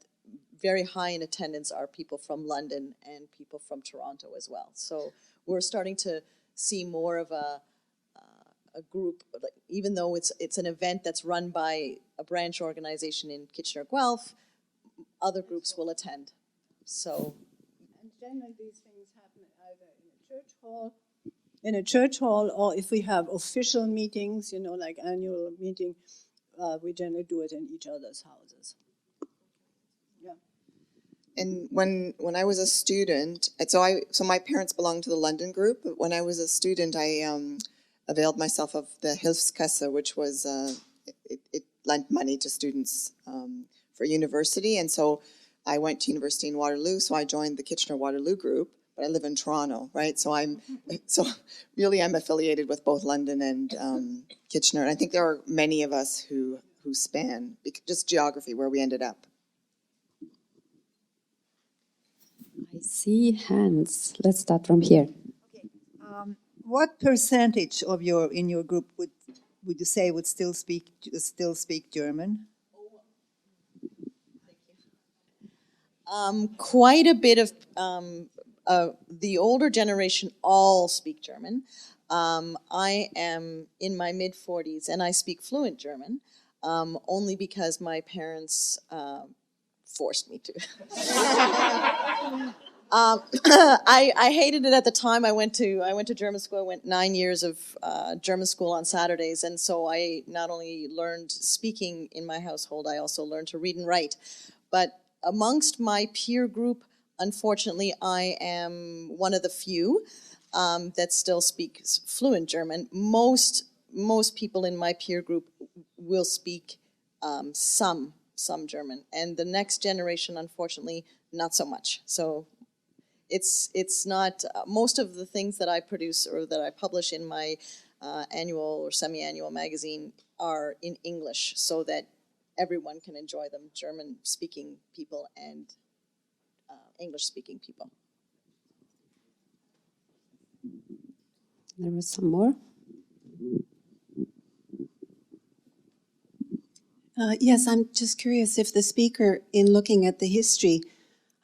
very high in attendance are people from London and people from Toronto as well. So we're starting to see more of a group, even though it's an event that's run by a branch organization in Kitchener-Guelph, other groups will attend. So, and generally these things happen either in a church hall, or if we have official meetings, you know, like annual meeting, we generally do it in each other's houses. Yeah. And when I was a student, so my parents belonged to the London group. But when I was a student, I availed myself of the Hilfskasse, which was it lent money to students for university, and so I went to university in Waterloo. So I joined the Kitchener-Waterloo group. But I live in Toronto, right? So I'm affiliated with both London and Kitchener. And I think there are many of us who span just geography where we ended up. I see hands. Let's start from here. Okay. What percentage of in your group would you say would still speak German? quite a bit of the older generation all speak German. I am in my mid-40s and I speak fluent German, only because my parents forced me to. I hated it at the time. I went to German school. I went 9 years of German school on Saturdays, and so I not only learned speaking in my household, I also learned to read and write. But amongst my peer group, unfortunately, I am one of the few that still speaks fluent German. Most people in my peer group will speak some German, and the next generation, unfortunately, not so much. So it's not most of the things that I produce or that I publish in my annual or semi-annual magazine are in English, so that everyone can enjoy them, German-speaking people and English-speaking people. There was some more. Yes, I'm just curious if the speaker, in looking at the history,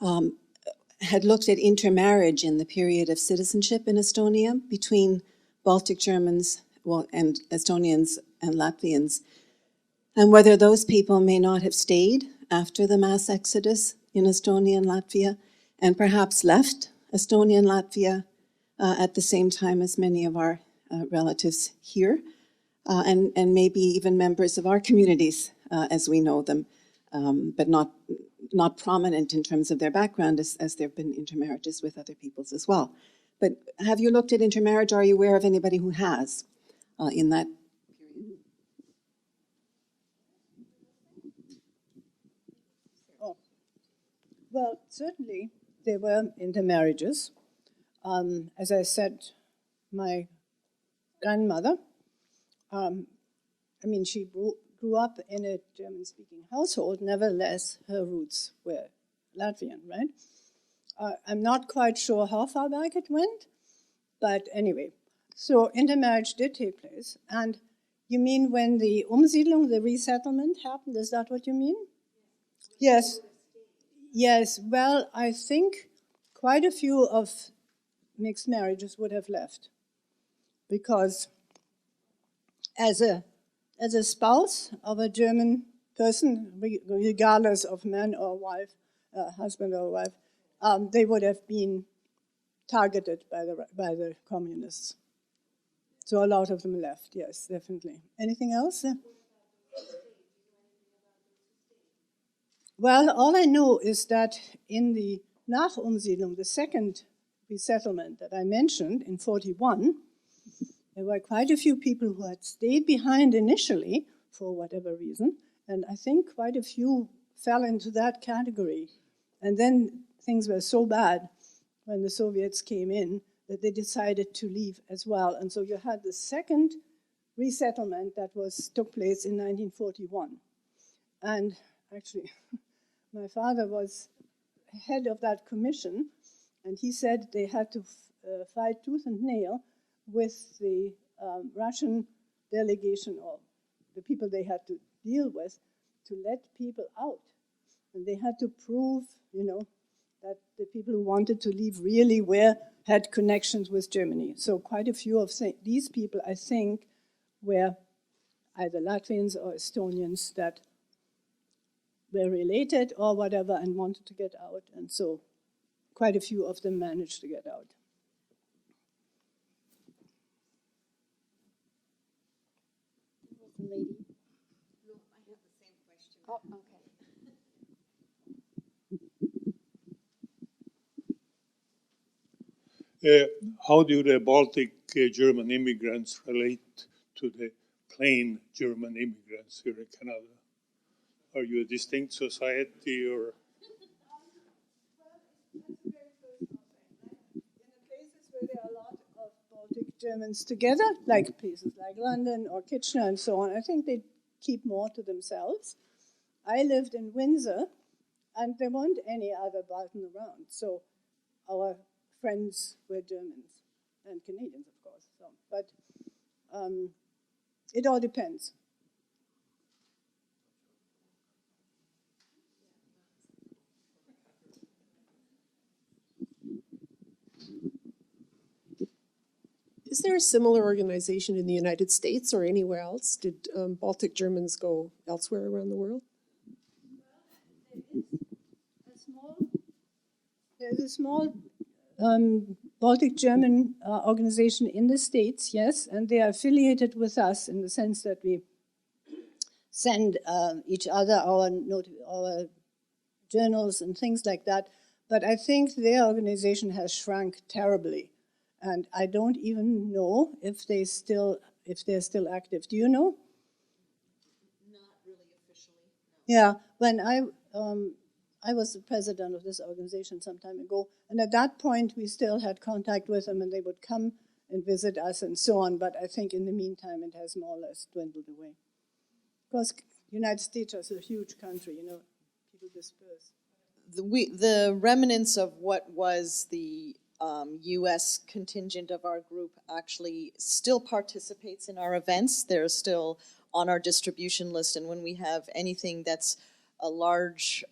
had looked at intermarriage in the period of citizenship in Estonia between Baltic Germans and Estonians and Latvians, and whether those people may not have stayed after the mass exodus in Estonia and Latvia, and perhaps left Estonia and Latvia at the same time as many of our relatives here, and maybe even members of our communities as we know them, but not prominent in terms of their background as there have been intermarriages with other peoples as well. But have you looked at intermarriage? Are you aware of anybody who has in that period? Oh, well, certainly there were intermarriages. As I said, my grandmother, she grew up in a German-speaking household. Nevertheless, her roots were Latvian, right? I'm not quite sure how far back it went, but anyway. So intermarriage did take place. And you mean when the Umsiedlung, the resettlement happened? Is that what you mean? Yes. Yes, well, I think quite a few of mixed marriages would have left. Because as a spouse of a German person, regardless of man or wife, husband or wife, they would have been targeted by the communists. So a lot of them left, yes, definitely. Anything else? Well, all I know is that in the Nachumsiedlung, the second resettlement that I mentioned in 1941, there were quite a few people who had stayed behind initially for whatever reason, and I think quite a few fell into that category. And then things were so bad when the Soviets came in that they decided to leave as well. And so you had the second resettlement that took place in 1941. And actually, my father was head of that commission, and he said they had to fight tooth and nail with the Russian delegation, or the people they had to deal with, to let people out. And they had to prove, that the people who wanted to leave really had connections with Germany. So quite a few of these people, I think, were either Latvians or Estonians that were related or whatever and wanted to get out. And so quite a few of them managed to get out. Lady. No, I have the same question. Oh, okay. How do the Baltic German immigrants relate to the plain German immigrants here in Canada? Are you a distinct society or? There are a lot of Baltic Germans together, like places like London or Kitchener and so on. I think they keep more to themselves. I lived in Windsor, and there weren't any other Balkan around. So our friends were Germans and Canadians, of course. So, but it all depends. Is there a similar organization in the United States or anywhere else? Did Baltic Germans go elsewhere around the world? There's a small Baltic German organization in the States, yes, and they are affiliated with us in the sense that we send each other our journals and things like that. But I think their organization has shrunk terribly. And I don't even know if they're still active. Do you know? Not really officially. No. Yeah, when I was the president of this organization some time ago, and at that point we still had contact with them, and they would come and visit us and so on. But I think in the meantime it has more or less dwindled away. Because the United States is a huge country, people disperse. The remnants of what was the U.S. contingent of our group actually still participates in our events. They're still on our distribution list, and when we have anything that's a large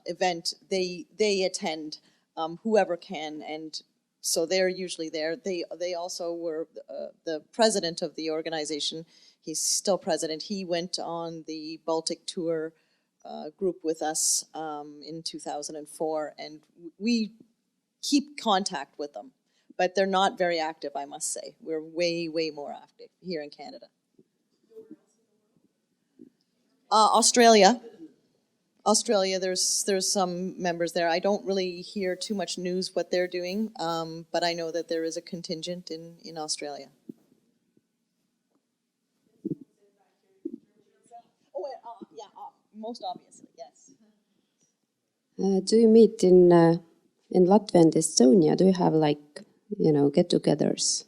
event, they attend, whoever can, and so they're usually there. They also were the president of the organization. He's still president. He went on the Baltic tour group with us in 2004, and we keep contact with them, but they're not very active, I must say. We're way, way more active here in Canada. Australia, there's some members there. I don't really hear too much news what they're doing, but I know that there is a contingent in Australia. Oh, yeah, most obviously, yes. Do you meet in Latvia and Estonia? Do you have get-togethers,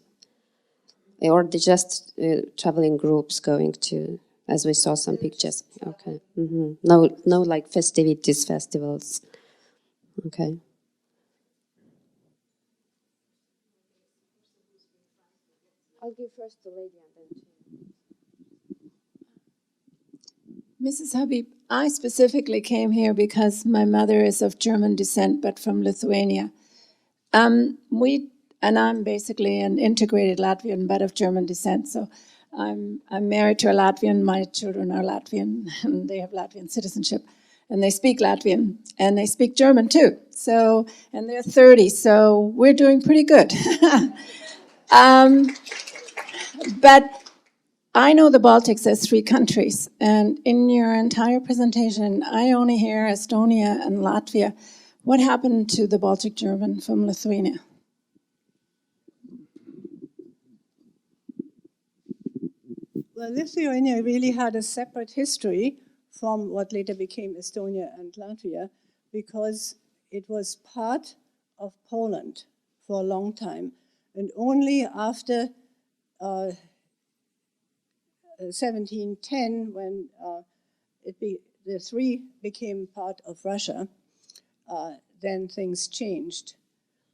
or they just traveling groups going to? As we saw some pictures. Okay. Mm-hmm. No, like festivities, festivals. Okay. I'll give first to lady and then Mrs. Habib, I specifically came here because my mother is of German descent, but from Lithuania. I'm basically an integrated Latvian, but of German descent. So I'm married to a Latvian. My children are Latvian, and they have Latvian citizenship, and they speak Latvian, and they speak German too. So, and they're 30, so we're doing pretty good. But I know the Baltics as 3 countries, and in your entire presentation, I only hear Estonia and Latvia. What happened to the Baltic German from Lithuania? Well, Lithuania really had a separate history from what later became Estonia and Latvia, because it was part of Poland for a long time. And only after 1710, when the 3 became part of Russia, then things changed.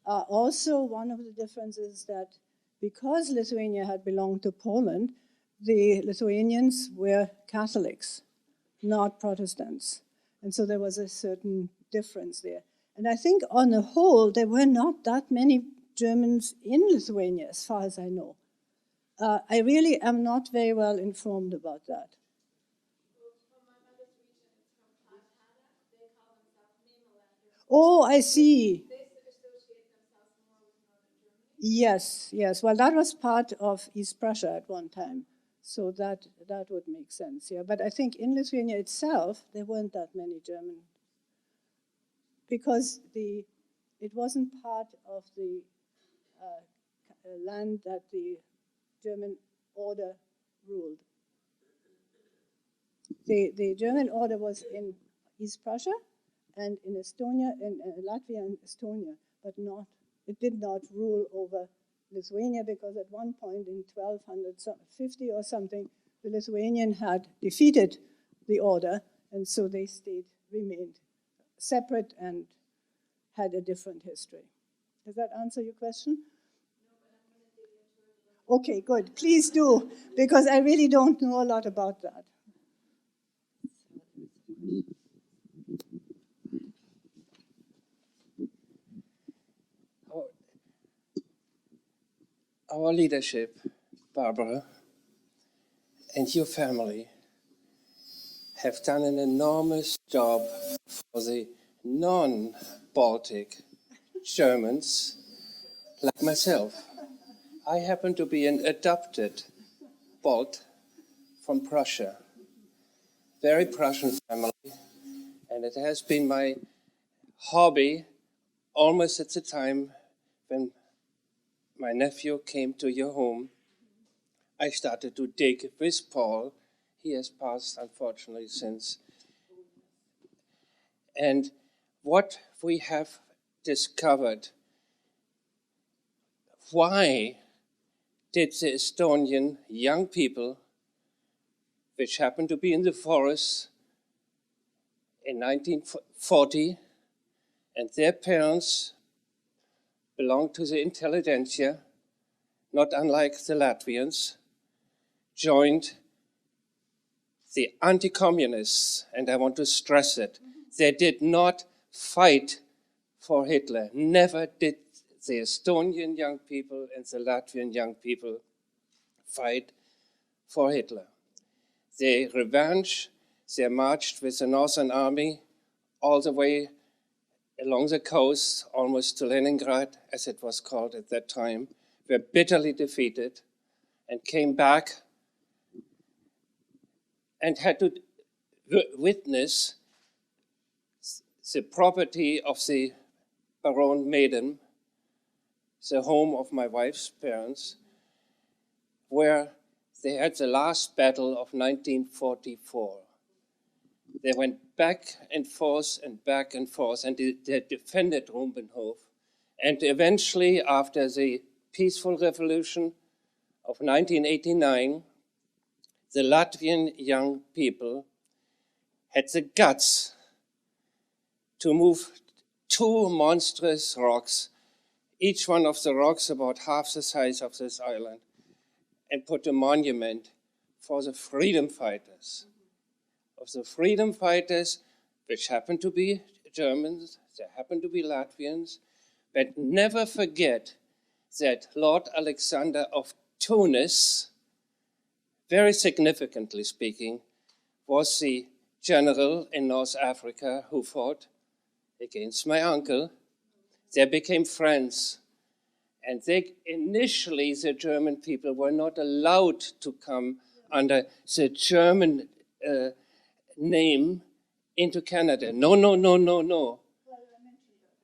Also, one of the differences is that because Lithuania had belonged to Poland, the Lithuanians were Catholics, not Protestants. And so there was a certain difference there. And I think on the whole, there were not that many Germans in Lithuania, as far as I know. I really am not very well informed about that. Oh, I see. Yes. Well, that was part of East Prussia at one time. So that would make sense, yeah. But I think in Lithuania itself, there weren't that many German, because it wasn't part of the land that the German order ruled. The German order was in East Prussia and in Estonia, in Latvia and Estonia, but it did not rule over Lithuania, because at one point in 1250 or something, the Lithuanian had defeated the order, and so they remained separate and had a different history. Does that answer your question? Okay, good. Please do, because I really don't know a lot about that. Our leadership, Barbara, and your family have done an enormous job for the non-Baltic Germans like myself. I happen to be an adopted Balt from Prussia, very Prussian family, and it has been my hobby almost at the time when my nephew came to your home. I started to dig with Paul. He has passed, unfortunately, since. And what we have discovered, why did the Estonian young people, which happened to be in the forest in 1940, and their parents belonged to the intelligentsia, not unlike the Latvians, joined the anti-communists, and I want to stress it, they did not fight for Hitler. Never did the Estonian young people and the Latvian young people fight for Hitler. The revenge, they marched with the Northern Army all the way along the coast, almost to Leningrad, as it was called at that time, were bitterly defeated and came back and had to witness the property of the Baron Maiden, the home of my wife's parents, where they had the last battle of 1944. They went back and forth and back and forth, and they defended Rumpenhof. And eventually, after the peaceful revolution of 1989, the Latvian young people had the guts to move two monstrous rocks, each one of the rocks about half the size of this island, and put a monument for the freedom fighters. Of the freedom fighters, which happen to be Germans, they happen to be Latvians, but never forget that Lord Alexander of Tunis, very significantly speaking, was the general in North Africa who fought against my uncle. They became friends. And initially, the German people were not allowed to come under the German name into Canada. No, no, no, no, no.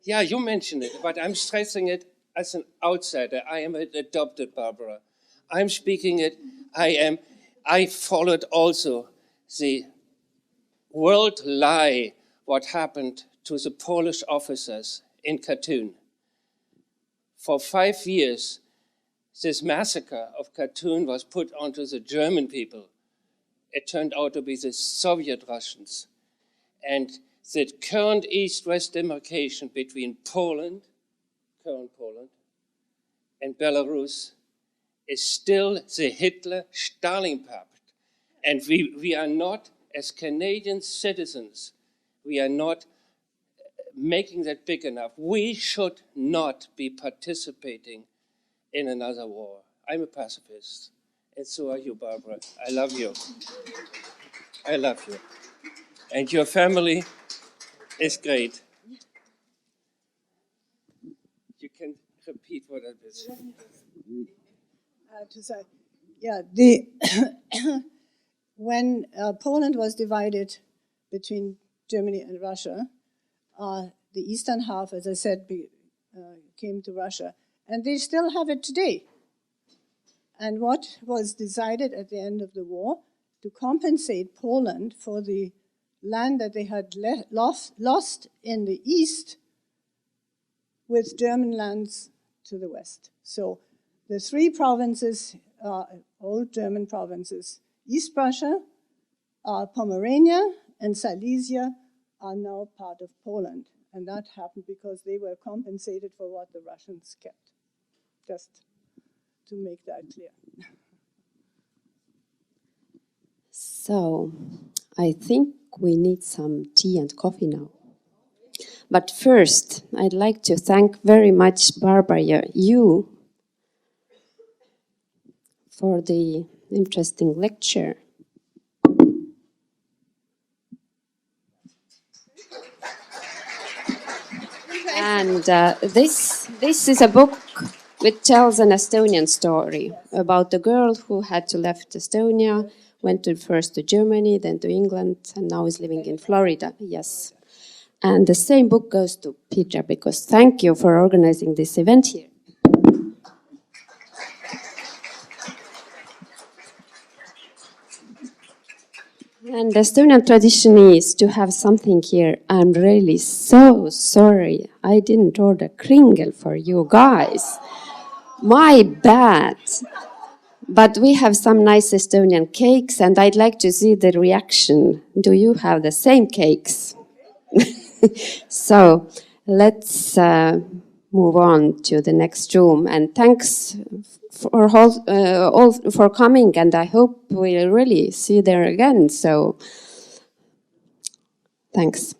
Yeah, you mentioned it, but I'm stressing it as an outsider. I am adopted, Barbara. I'm speaking it. I followed also the world lie, what happened to the Polish officers in Katyn. For 5 years, this massacre of Katyn was put onto the German people. It turned out to be the Soviet Russians. And the current East-West demarcation between Poland, current Poland, and Belarus is still the Hitler-Stalin pact. And we are not, as Canadian citizens, we are not making that big enough. We should not be participating in another war. I'm a pacifist, and so are you, Barbara. I love you. I love you. And your family is great. You can repeat what it is. To say, yeah, when Poland was divided between Germany and Russia, the eastern half, as I said, came to Russia, and they still have it today. And what was decided at the end of the war, to compensate Poland for the land that they had lost in the east with German lands to the west. So the three provinces, old German provinces, East Prussia, Pomerania, and Silesia, are now part of Poland. And that happened because they were compensated for what the Russians kept. Just to make that clear. So, I think we need some tea and coffee now. But first, I'd like to thank very much Barbara, you, for the interesting lecture. And this is a book which tells an Estonian story about a girl who had to left Estonia, went first to Germany, then to England, and now is living in Florida. Yes. And the same book goes to Peter, because thank you for organizing this event here. And the Estonian tradition is to have something here. I'm really so sorry I didn't order kringel for you guys. My bad. But we have some nice Estonian cakes, and I'd like to see the reaction. Do you have the same cakes? So let's move on to the next room. And thanks for all for coming, and I hope we'll really see you there again. So thanks.